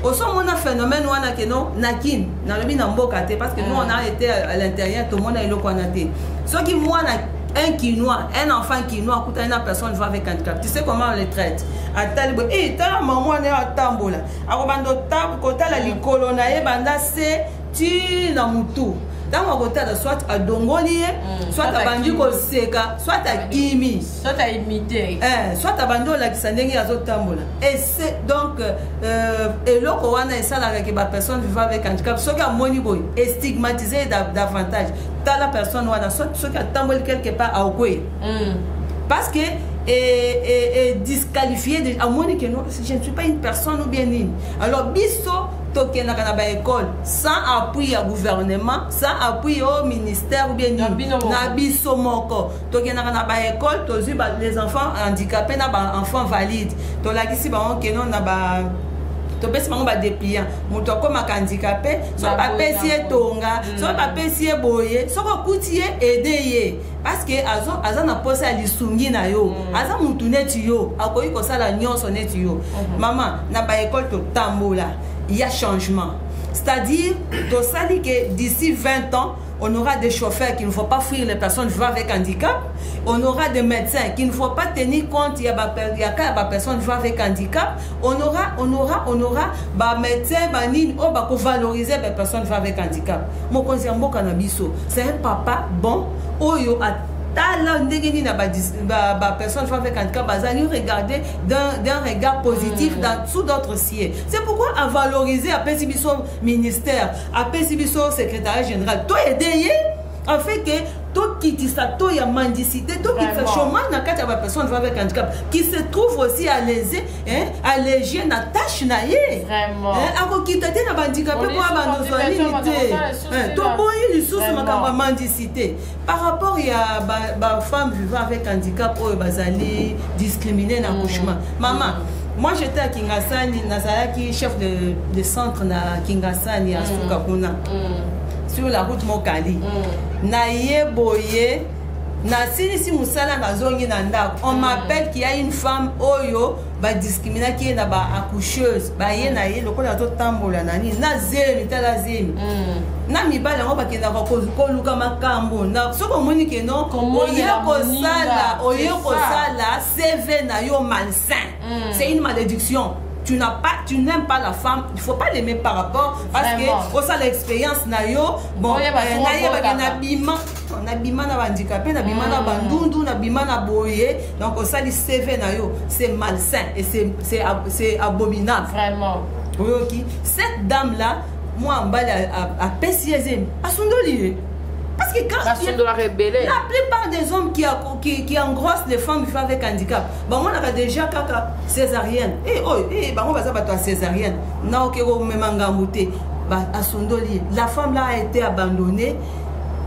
oso mona phénomène wana ke non nakin na lobi na mboka te parce que nous on a été à l'intérieur tout le monde a eloko na te soki mwana un Quinois, un enfant Quinois, une personne va avec handicap. Tu sais comment on les traite? Atalibo, eh, ta maman est à tambola. Arobando tab, kota la likolonae, banda se, tu na mutu. Dans mon côté, soit à Dongoli, soit à Bandiko Seka, soit à Kimi, soit à imiter, soit à Bandola qui s'en est à Zotambola. Et c'est donc, et là, on a ça là que la personne vivant avec handicap, ce qui a moniboy est stigmatisé davantage. Dans la personne, on a soit ce qui a tambola quelque part à Okwe. Parce que est disqualifié à Monique, je ne suis pas une personne ou bien une. Alors, biso, toke na école sans appui au gouvernement, sans appui au ministère ou bien na biso moko. Toke na école, tozu les enfants handicapés na enfants valides. To la kisi ba on kenon na ba to pesi bango ba dépliant. Moto koma handicapé, so ba pesi etonga, so ba pesi boye, so ko kutie aider. Parce que aza na posa lisungi na yo, aza mutu neti yo, akoyi ko sala nyonso neti yo. Maman, na ba école to tambola. Il y a changement. C'est-à-dire, que d'ici 20 ans, on aura des chauffeurs qui ne faut pas fuir les personnes vivant avec handicap. On aura des médecins qui ne faut pas tenir compte, il y a des personnes vivant avec handicap. On aura des médecins qui vont valoriser les personnes vivant avec handicap. Mon conseil, c'est un papa bon, oyo a la personne avec handicap, regarder d'un regard positif sous d'autres cieux. C'est pourquoi à valoriser à Pessibiso ministère, à Pessibiso secrétaire général, toi aider en fait que tout qui s'attend à mendicité, tout qui fait chômage dans quatre personnes avec handicap, qui se trouve aussi allégé na tâche naie. Vraiment. Ako qui t'a dit na handicapé pour avoir nos unité. Tout bon il sous ma mendicité. Par rapport à femme vivant avec handicap ou bazali discriminée dans l'accouchement. Maman, moi j'étais à Kingasani, Nazaraki chef de centre na Kingasani à Sukakuna. Sur la route Mokali. Naye boye, na sinisi musala na zongi na ndako. On m'appelle qu'il y a une femme oyo ba discriminer qui est na ba accoucheuse. Ba ye na ye lokola to tambola nani na zemi tala zemi. Na mibala ngo bakenda ko luka makambo. Na soko moni ke non oye ko sala CV na yo malsain. C'est une malédiction. Tu n'aimes pas la femme, il ne faut pas l'aimer par rapport parce que ça l'expérience nayo bon on a bima na handicapé na bima na bandundu na bima na boye donc ça le CV nayo c'est malsain et c'est abominable vraiment. Oui, cette dame là moi en bas à PCSM à Sondoli. Parce que quand la plupart des hommes qui engrossent les femmes vivant avec handicap, bon, on a déjà caca césarienne. On va savoir césarienne. La femme là a été abandonnée.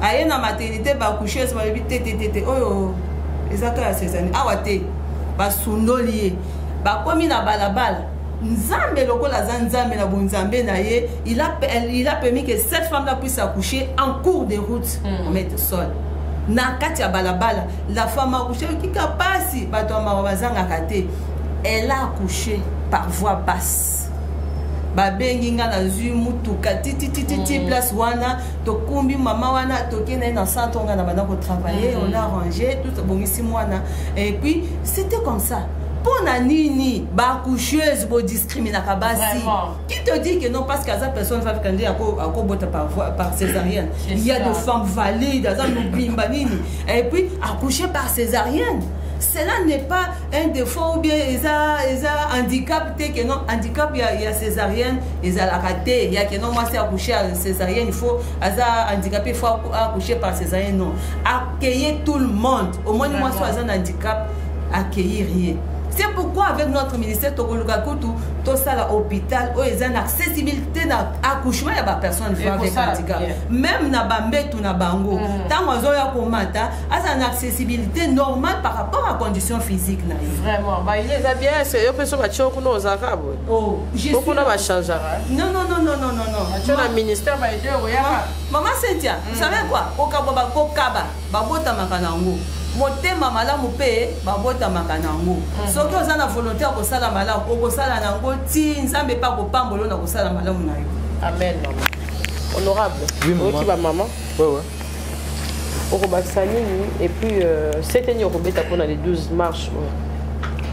Elle est dans la maternité, elle a accouché, elle a dit oh, ils ont fait césarienne. Ah, ouais, bah, Sondoli, bah, comme il a balabal. Nzambe lokola Nzambe na bonzambe na ye, il a permis que cette femme-là puisse accoucher en cours de route au mètre sol. Na kati ya balabala, la femme a accouché qui kapasi bato mawazanga kate. Elle a accouché par voie basse. Ba bengi nga na zu mutuka titi place wana to kumbi mama wana to kena na centre nga na bana ko travailler, on a rangé tout bongisi mwana et puis c'était comme ça. Pour nini ba coucheuse bo discriminer kabasi qui te dit que non parce que cette personne va candider à bota par césarienne. Il y a des femmes valides dans bimba nini et puis accoucher par césarienne. Cela n'est pas un défaut ou bien ils a handicap que non handicap il y a césarienne ils a la raté il y a que non moi c'est accoucher à césarienne il faut handicapé il faut accoucher par césarienne non accueillir tout le monde au moins moi soit un handicap accueillir rien. C'est pourquoi avec notre ministère Togolukakutu, tout ça l'hôpital, où il y a une accessibilité d'accouchement à la personne vivant avec handicap. Même na bambetu na bango, tant qu'on a komata, a une accessibilité normale par rapport à conditions physiques. Vraiment, bah il est bien, c'est eux qui sont qu'on aux arabes. Oh, beaucoup n'a pas changé. Non. Tu as le ministère va aider Maman Cynthia, vous savez quoi? Kokaba kokaba, babota makanango. Motema malamu pe babota makanango. Soki oza na volonté ya kosala malamu, okosala nango ti nzambe pa kopambolo na kosala malamu na yo. Amen maman. Honorable. Oui maman. Qui va maman? Ouais. et puis c'était une robeta pour les 12 mars.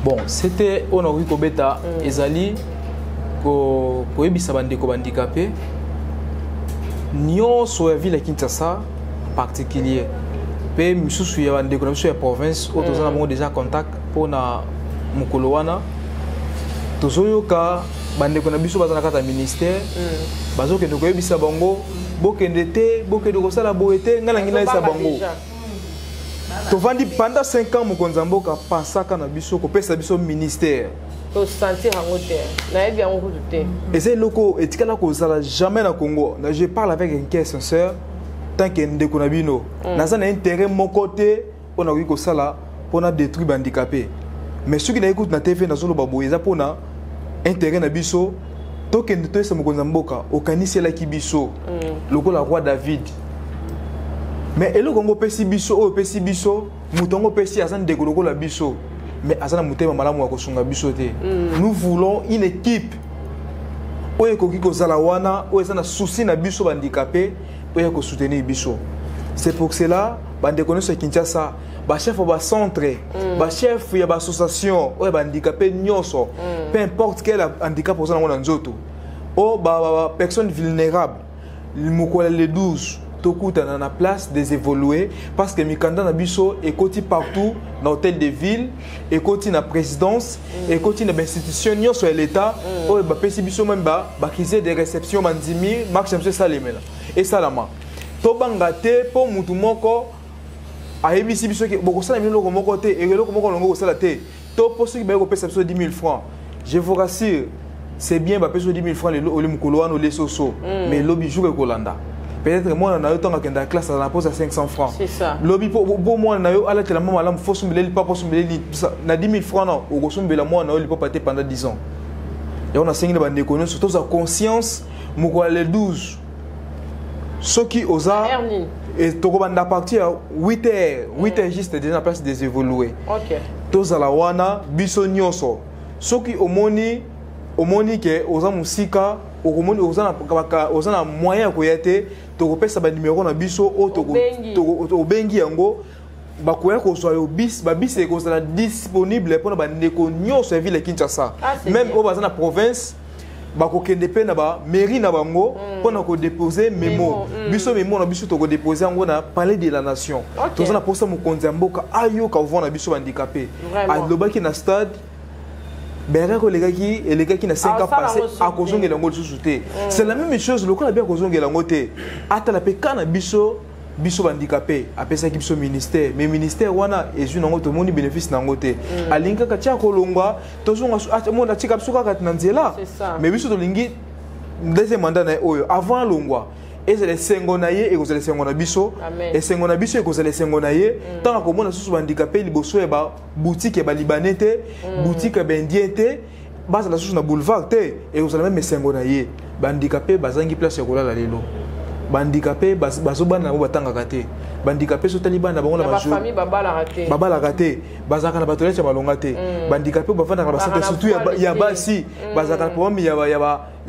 Bon, c'était Honori Kobeta ezali ko ebisa bandeko handicapé nyonso ya ville ya Kinshasa en particulier pe misusu ya bandeko na biso ya province oyo toza na bango déjà contact mpona mokolo wana tozoyoka bandeko na biso baza na kati ya ministère bazokende koyebisa bango bokende te bokende kosala boye te ngai nangi nayesa bango tovandi pendant 5 ans mokonzi ya mboka pasaka na biso kopesa biso ministère eza eloko etikala kozala jamais na Congo. Je parle avec un cœur sincère tant que ndeko na bino naza na intérêt moko te mpona koki kosala mpona détruire bandicapé mais soki na écoute na TV nazoloba boye eza mpona intérêt na biso tokende toyesa mokonzi ya mboka okaniselaki biso lokola roi David mais eloko ngo pesi biso oyo pesi biso moto ngo pesi aza ndeko lokola biso mais aza na motema malamu ya kosunga biso te. Nous voulons une équipe oyo ekoki kozala wana oyo eza na souci na biso bandicapé oyo ekosoutenir biso. C'est pour cela bandeko nyonso ya Kinshasa bachef ya bacentre bachef ya bassociation oyo bandicapé nyonso peu importe quel handicap oza nango na nzoto o personne vulnérable mokola le 12 tokutana na place des évoluer parce que mikanda na biso ekoti partout na hôtel de ville ekoti na présidence ekoti na institution nyonso ya l'état oyo bapesi biso même bakise de réception bandimi marche monsieur salemela et salama tobanga te po mutu moko ayebisi biso ke bokosala biloko moko te eloko moko longo kosala te to po soki baye kopesa biso 10 000 francs. Je vous rassure c'est bien bapesa 10 000 francs le mukolo wana le soso mais lobi jour ekolanda peut-être moi na yo tanga kenda classe na pose à 500 francs. C'est ça. Lobi pour moi na yo ala tela mama la faut sombele pas sombele na 10 000 francs non au sombele moi na yo li pas paté pendant 10 ans. Et on a signé ba déconner surtout sa conscience moko le 12 ce qui osa et tokobanda partir à 8h juste déjà la place des évoluer. OK. Toza la wana biso nyonso ce qui omoni ke oza musika okomoni oza na moyen koya te tokopesa ba numéro na biso o obengi yango bakoya kozwa yo bis babis ekozala disponible mpona bandeko nyonso ya ville ya Kinshasa même oyo baza na province bakokende mpe na bamairie na bango mpona kodepose memo biso memo na biso tokodepose yango na palais de la nation toza na posa mokonzi ya mboka ayoka ovwa na biso bandicapé alobaki na stade Berra kolekaki elekaki na 5 ans passé à kozongela ngo lisusu te. C'est la même chose lokola bien kozongela ngo te. Ata la peka na biso handicapé apesa ki biso ministère mais ministère wana ezu nango to moni bénéfice nango te. Alinga ka tia kolongwa tozonga mona tika biso kaka na nzela. Mais biso to lingi deuxième mandat na oyo avant longwa. Et c'est les sengonaye et les sengona biso et sengona biso et les sengonaye tant que mona susu handicapé liboso e ba boutique ba libanais te boutique ba indien te base la susu na boulevard te et vous allez même sengonaye ba handicapé bazangi place ya kolala lelo ba handicapé bazobana na batanga te ba handicapé so talibana bango na bajo famille babala raté bazaka na batolete balonga te ba handicapé bavanda na basante surtout ya basi bazaka problème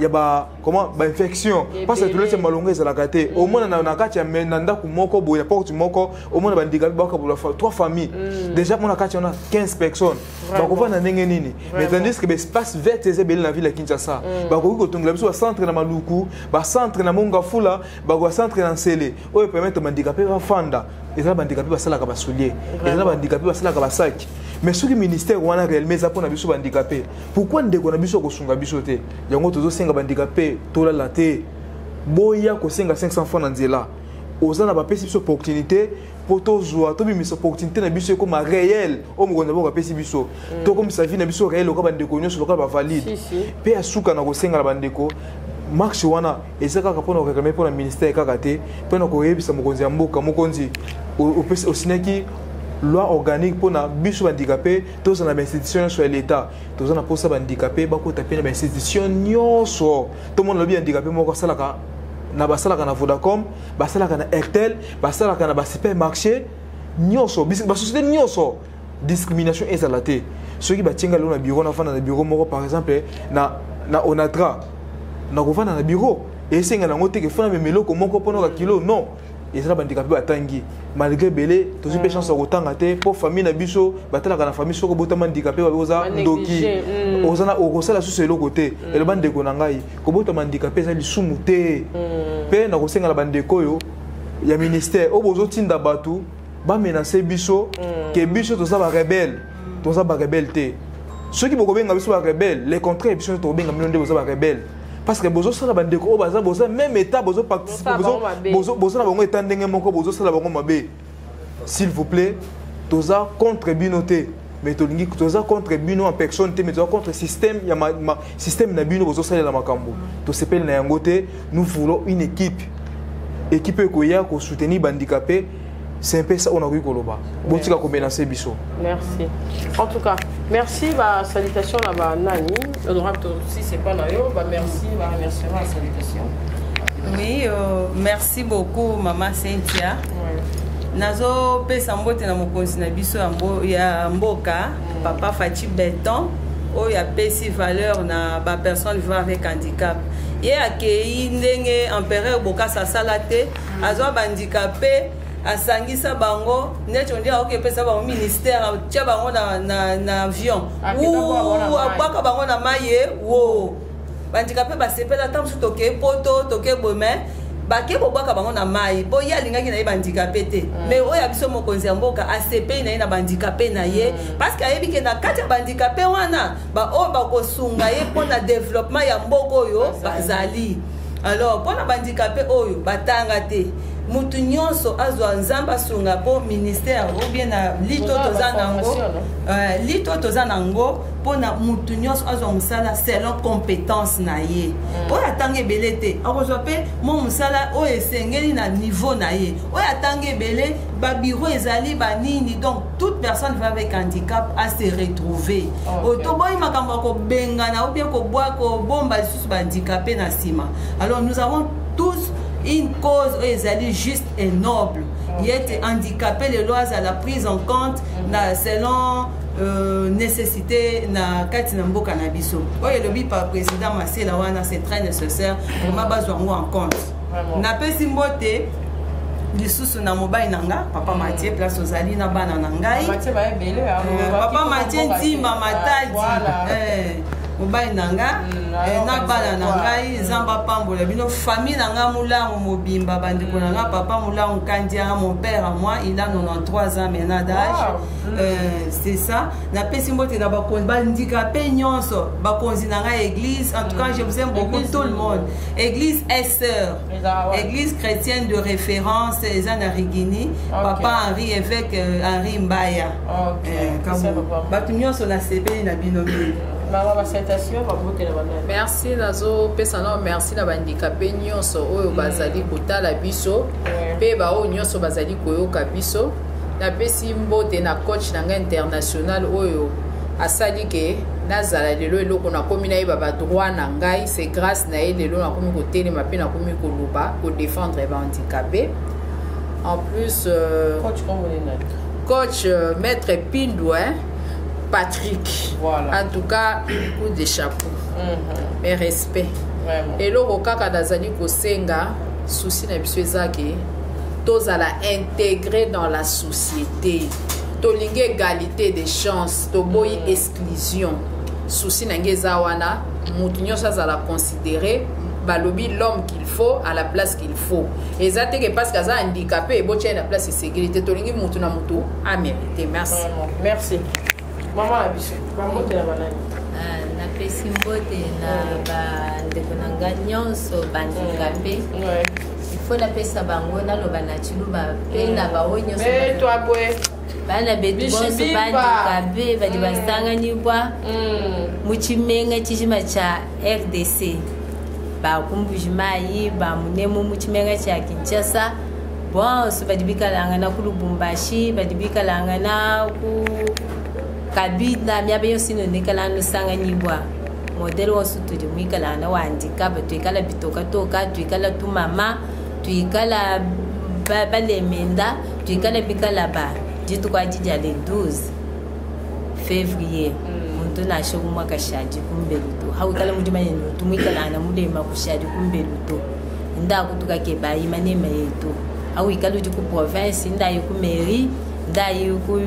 ya ba comment ba infection parce que tolete malonga ezalaka te au moins na kati ya nanda ku moko boya porte moko au moins ba handicapé baka pour 3 familles déjà mon kati on a 15 personnes bakova na ndenge nini mais tandis que espace vert ezebele na ville ya Kinshasa bakoki kotongela biso ba centre na Maluku ba centre na Mongafula ba centre na Nsele oyo permettre ba handicapé ba fanda ezala ba handicapé basalaka ba soulier ezala ba handicapé basalaka ba sac mais soki ministère wana réellement eza pona biso ba handicapé pourquoi ndeko na biso kosunga biso te yango tozo senga ba handicapé tolala te boya kosenga 500 francs na nzela ozana ba pesi biso opportunité pour tozwa to bimisa opportunité na biso comme réel o mokonza bo pesi biso to comme sa vie na biso réel ko ba ndeko nyonso ko ba valide pe asuka na kosenga na bandeko marche wana ezaka kapona réclamer pour le ministère kaka te pena ko yebisa mokonzi ya mboka mokonzi au sinaki loi organique pour na biso handicapé tous na institution sur l'état tous na posa handicapé bako taper na institution nyonso tout le monde lobi handicapé moko salaka na basalaka na Vodacom basalaka na Airtel basalaka na ba supermarché nyonso ba société nyonso discrimination ezalate ceux qui batinga lo na bureau na fana na bureau moko par exemple na Onatra na kovana na bureau et senga na ngote ke fana memelo ko moko pono ka kilo non et ça bandicapé batangi malgré belé to si pe chance kotanga te pour famille na biso batala kana famille soko botama handicapé baboza ndoki ozana okosala susu eloko te et le bande ko nangai ko botama handicapé za lisumu te pe na kosenga la bande koyo ya ministère obozo tinda batu ba menacer biso que biso to za ba rebelle te ceux qui boko benga biso ba rebelle les contraires biso to benga mino nde boza ba rebelle parce que bozo sala bande ko baza boza même état bozo participer bozo na bango état ndenge moko bozo sala bango mabe s'il vous plaît toza contre binoté mais tolingi toza contre bino en personne te mais toza contre système ya système na bino bozo sala la makambo to sepel na yango te nous voulons une équipe koya ko soutenir bandicapé. C'est un peu ça on a vu koloba. Botika ko menacer biso. Merci. En tout cas, merci ba salutation là-bas Nani. Honorable si c'est pas là yo, ba merci, ba remerciement la salutation. Oui, merci beaucoup maman Cynthia. Nazo pesa mbote na mokonzi na biso ya mboka, papa Fachi Benton, o ya pesi valeur na ba personne vivant avec handicap. Ye akei ndenge empereur boka sa salate, azo bandicapé asangisa bango neti on dit OK pesa bango ministère tia bango na avion ou abaka bango na maye wo bandicapé basepela tam su toke poto toke bomé bake bobaka bango na mai bo ya lingaki na ye bandicapé te mais oya biso mokonzi ya mboka ACP na ye na bandicapé na ye parce que ayebi ke na kati ya bandicapé wana ba o ba kosunga ye pona développement ya mboka oyo bazali alors pona bandicapé oyo batanga te mutu nyonso azwa nzamba sunga po ministère ou bien na lito toza nango pona mutu nyonso azwa musala selon compétence na ye oya tange belete akozwa pe mo musala o esengeli na niveau na ye oya tange bele ba bureau ezali ba nini donc toute personne vivant avec handicap a se retrouver otoboyi makambo ko bengana ou bien ko boa ko bomba lisusu ba handicapé na sima alors nous avons tous une cause ezali juste et noble. Il est handicapé les lois à la prise en compte selon nécessité na kati na mboka na biso. Oyo lobi par président Masela wana c'est très nécessaire pour ma besoin en compte. Na pesi mbote lisusu na mobile nanga papa Mathieu place ozali na bana na ngai. Papa Mathieu Ntimba Matadi. Mobile nanga na bala nangai zamba pambola bino famille nanga mulango mobimba bandiko nanga papa mulango kandia mon père à moi il a 93 ans maintenant d'âge c'est ça na pesi mbote na bakonzi bandicapé nyonso bakonzi nanga église en tout cas je vous aime beaucoup tout le monde église sœur église chrétienne de référence Ezana Rigini papa Henri évêque Henri Mbaya batu nyonso na sepeli na binomi. Merci nazo pesa na merci na bandicapé nyonso oyo bazali kotala biso pe ba oyo nyonso bazali koyoka biso na pesi mbote na coach nanga international oyo asali ke nazala lelo eloko na komi na ye ba droit na ngai c'est grâce na ye lelo na komi kotelema pe na komi koluba ko défendre ba handicapé en plus coach maître Pindu Patrick, voilà. En tout cas, coup de chapeau, mais respect. Et le kaka d'azali kosenga, souci na biso ezaki, tous à la intégrer dans la société, to lingi égalité des chances, to boy exclusion, souci na ngeza wana, mutu nyonso za la considérer. Balobi l'homme qu'il faut à la place qu'il faut. Et ça que parce que ça handicapé, bo tient la place de sécurité, to lingi mutu na mutu a mérité. Merci. Merci. Maman la biso, maman de la banane. Na pesi mbote na ba ndeko nanga nyonso bandicapé. Il faut la pesa bango na loba na chiluba pe na ba onyo. Mais toi boy. Bana betu bonso bandicapé badi basanga nyibwa. Muchimenga chijima cha RDC. Ba kumbujimai ba munemo muchimenga cha Kinshasa. Bon, so badi bikalanga na ku Lubumbashi, badi bikalanga na ku kabida miabe yo sino nekala no sanga nyibwa modelo wasu tuje mwikala na wa handicap tuikala bitoka toka tuikala tu mama tuikala balemenda tuikala bikala ba jitu kwa jija le 12 février muntu na shogu mwaka shaji kumbeluto hawikala mujima yenu tumwikala na mulema kushadi kumbeluto nda kutuka ke bayi manema yetu awikala udi ku province ndayi ku mairie ndayi ku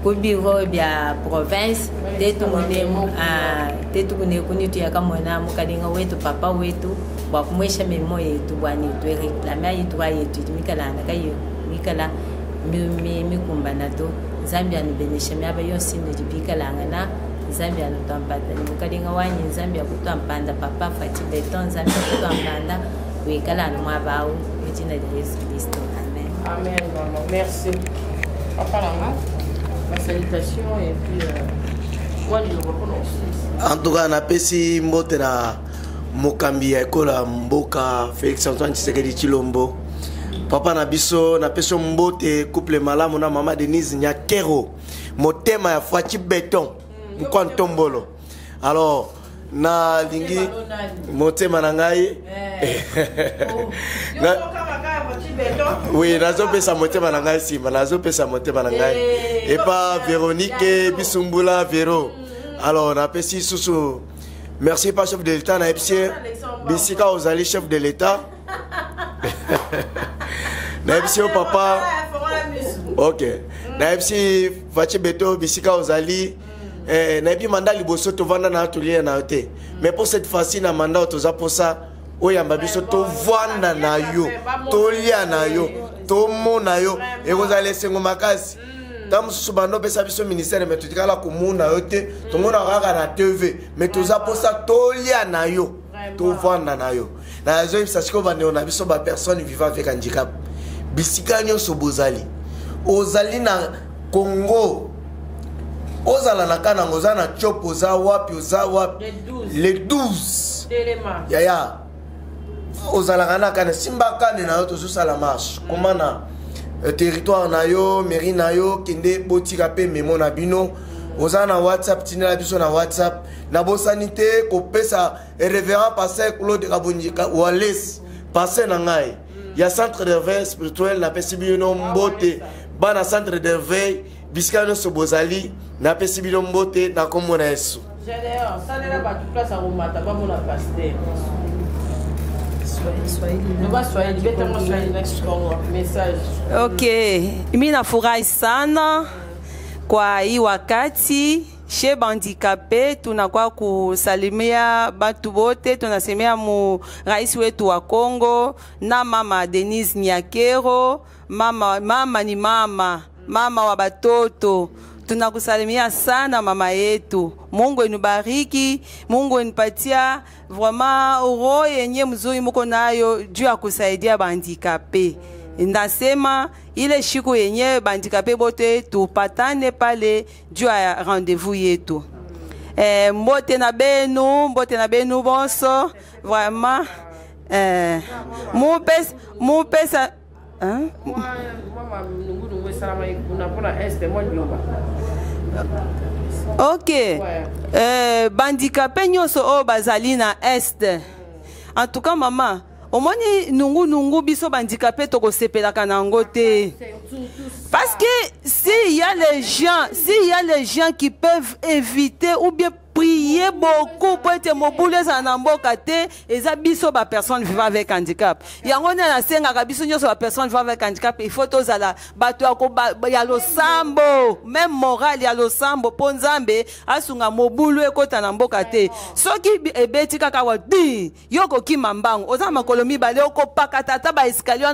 bureau bya province tetungune kunitu yakamona mukalinga wetu papa wetu wakumwesha memo yetu bwani twereklame ayitwa yetu mikalana kayo mikala mikumba nato Zambia nibenisha miaba yonsi nijibikalanga na Zambia nutampata mukalinga wanyi Zambia kutampanda papa fati beton Zambia kutampanda wikala mwabao jina la Yesu Kristo amen. Amen maman, merci. Papa Langa, ma salutation et puis moi je le reconnais aussi. En tout cas, on a pesi mbote na mokambi ya ekola mboka Félix Antoine Tshisekedi Tshilombo. Papa na biso na peso mbote couple malamu na mama Denise Nyakero. Motema ya Fati Beton. Mukwa Ntombolo. Alors na lingi motema na ngai. Oui, nazo pesa motema na ngai simba, nazo pesa motema na ngai. Et pas Véronique Bisumbula Véro. Alors na pesi susu. Merci pas chef de l'État na epsie. Bisika ozali chef de l'État. Na epsie papa. OK. Na epsie Fati Beton bisika ozali. Na epi mandat liboso tovanda na atelier na te. Mais pour cette fois-ci na mandat toza pour ça oyamba biso tovanda na yo, tolia na yo, tomona yo et vous allez sengo makasi. Tam subando pesa biso ministère mais tutikala komuna yo te, tomona kaka na TV, mais toza pour ça tolia na yo, tovanda na yo. Na zo ibisako bande on a biso ba personne vivant avec handicap. Bisika nyonso bozali. Ozali na Congo. Ozala na kana ngozana chopo za wapi oza wapi les 12 Téléma yaya ozala kana kana simba kana na yo tozo sala marche komana territoire na yo mairie na yo kende botika pe memo na bino ozana WhatsApp tinela biso na WhatsApp na bo sanité ko pesa révérend pasteur Claude Kabonjika Wallace passer na ngai ya centre de veille spirituel na pesibino mbote bana centre de veille biskano sobozali na pesibilo mbote na komona Yesu. Général, ça n'est pas toute place à Romata, pas mon pasteur. Message. Okay, mimi nafurahi sana kwa hii wakati chez Bandikape tunakuwa kusalimia batu wote, tunasemea mu rais wetu wa Kongo na mama Denise Nyakero, mama ni mama wa batoto. Tunakusalimia sana mama yetu. Mungu enubariki, Mungu enipatia vraiment roho yenye mzuri muko nayo juu ya kusaidia bandikape. Ndasema ile shiku yenye bandikape bote tupatane pale juu ya rendez-vous yetu. Mbote na benu bonso vraiment mon pesa hein? Ok. Bandikape nyonso o bazali na est. En tout cas maman, omoni nungu biso bandikape toko sepelaka nango te. Parce que s'il y a les gens qui peuvent éviter ou bien prier beaucoup pour être mobile en mboka te eza biso ba personne vivant avec handicap. Yango na senga biso nyoso ba personne vivant avec handicap, il faut tozala bato ya losambo, même moral ya losambo po Nzambe asunga mobulu ekota na mboka te. Soki ebeti kaka wa di yoko kimambango oza makolo mibale okopaka tata ba escalier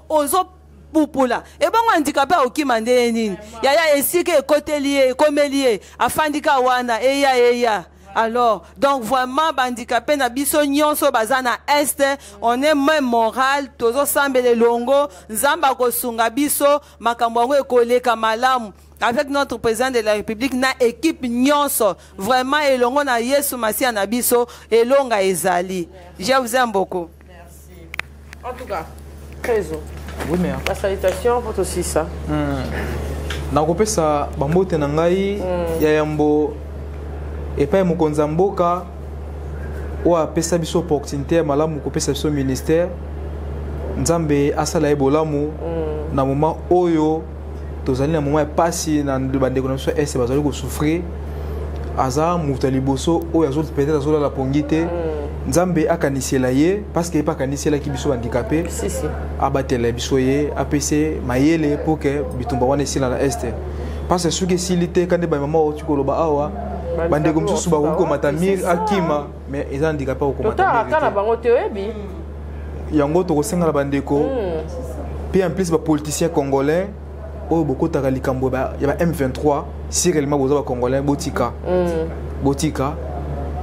ozo pupula ebongo handicapé okimande nini yaya esike ekotelier ekomelier afandika wana eya. Alors donc vraiment bandicapé na biso nyonso baza na est, on est même moral tozo sambele longo Nzamba kosunga biso makambo ngo ekoleka malamu avec notre président de la République na équipe nyonso vraiment elongo na Yesu Masia na biso elonga ezali. Je vous aime beaucoup. Merci. En tout cas, Trésor. Oui, mais la salutation pour aussi ça. Nakopesa bambote na ngai ya yambo epai mokonza mboka o apesa biso opportunité malamu kopesa biso ministère Nzambe asala ebolamu na moment oyo tozali na moment pasi na bandeko na biso ese bazali ko souffrir aza muta liboso oyo azo peut-être azola la pongite Nzambe akanisela ye parce que pas kanisela ki biso handicapé si abatela biso ye APC mayele pour que bitumba wana sila na este parce que suki silité quand ba mama o tukoloba awa bande comme susu ba ko matamir akima mais ils handicapé ko matamir tota kana bango te ebi yango to ko senga bande ko puis en plus ba politicien congolais o boko taka likambo ba ya M23 si réellement boza ba congolais botika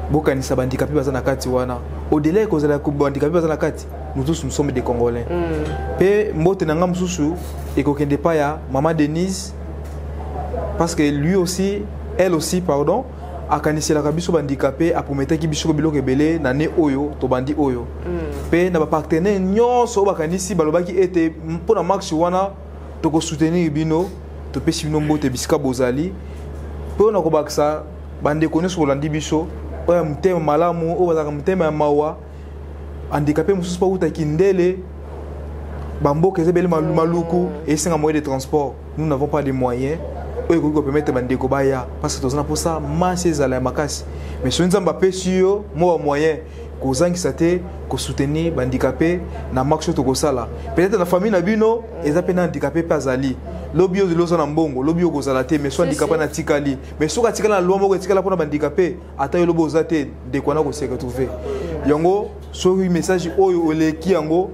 bokanisa bandikapi baza na kati wana au-delà ekozala ko bandikapi baza na kati nous tous nous sommes des congolais pe mbote na ngam susu ekokende pa ya maman Denise parce que lui aussi elle aussi pardon akanisela ka biso bandikapi aprometaki biso biloko ebele na ne oyo to bandi oyo pe na ba partenaire nyonso bakanisi balobaki ete mpona marche wana to ko soutenir bino to pesi bino mbote bisika bozali pe on a ko baksa bande kone sur landi biso oya mutema malamu o bazaka mutema ya mawa handicapé mususu pa uta kindele bamboka ezebele maluku et c'est un moyen de transport nous n'avons pas de moyens oyo ko permettre bande ko baya parce que tozana pour ça masse ezala makasi mais so nzamba pesi yo mo moyen ko zangisa te ko soutenir handicapé na marche to ko sala peut-être na famille na bino ezapena handicapé pas ali lobby de lozo na mbongo lobby ko sala te mais so handicapé na tikali mais so ka tikala na lombo ko tikala pona handicapé ata yo lobo zate de kwana ko se retrouver yango so message oyo oleki yango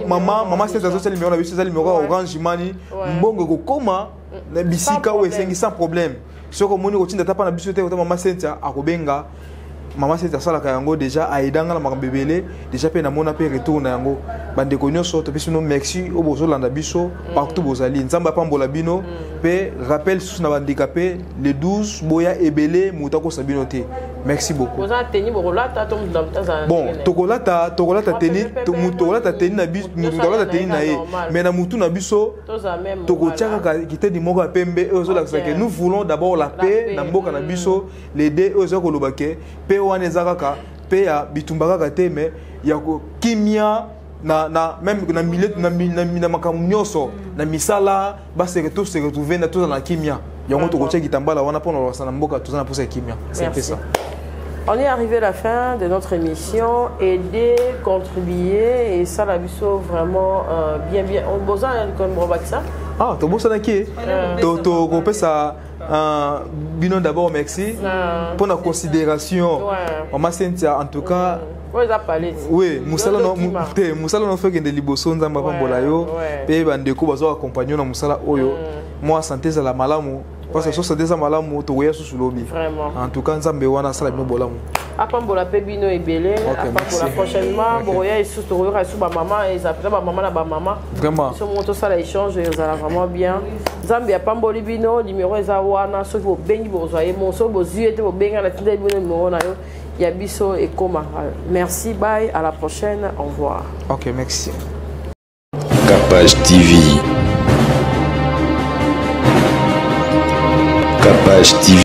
maman c'est ça numéro na biso ça numéro orange mani mbongo ko koma na bisika o esengi sans problème soko moni ko tinda tapa na biso te ko maman Cynthia akobenga maman Cynthia sala ka yango déjà aidanga la makambo bebele déjà pe na mona pe retour na yango bande ko nyonso to biso no merci o bozo landa biso partout bozali nzamba pambola bino pe rappel sous na handicapé le 12 boya ebele mutako sabino te merci beaucoup boza teni bokolata to mutazana bon tokolata teni tokolata teni na biso tokolata teni na ye mais na mutu na biso tokotiaka ka kite di moko pembe ozo la que nous voulons d'abord la paix na mboka na biso les deux ozo ko lobake pe wana ezaka pe ya bitumbaka ka te mais ya ko kimia na même na milieu na makamu nyoso na misala ba se retrouver na tous na kimia yango tokotia kitambala wana pona na mboka tozana pour ça kimia c'est ça. On est arrivé à la fin de notre émission. Aider, contribuer et ça la biso vraiment bien. On bosse comme Robaxa. Ah, tu bosses qui? Tu coupes ça. Bino d'abord merci pour la considération. Maman Cynthia en tout cas. Oui, Moussala no fait que des liboso nzamba pambola yo. Pe bandeko bazo accompagner na Moussala oyo. Moi santé za la malamu. Parce que ça déjà malamu to ya sous lobby. En tout cas nzambe wana sala bino bolamu. Apambola pe bino ebele, apambola prochainement boya sous to yo sous ba maman et ça ba maman na ba maman. Vraiment. Ce monto ça la échange ils allent vraiment bien. Nzambe apamboli bino numéro eza wana so bo bengi bo zoye mon so bo zuete bo benga na tinde bino numéro na yo. Yabiso et Koma. Merci, bye, à la prochaine, au revoir. Ok, merci. Capage TV. Capage TV.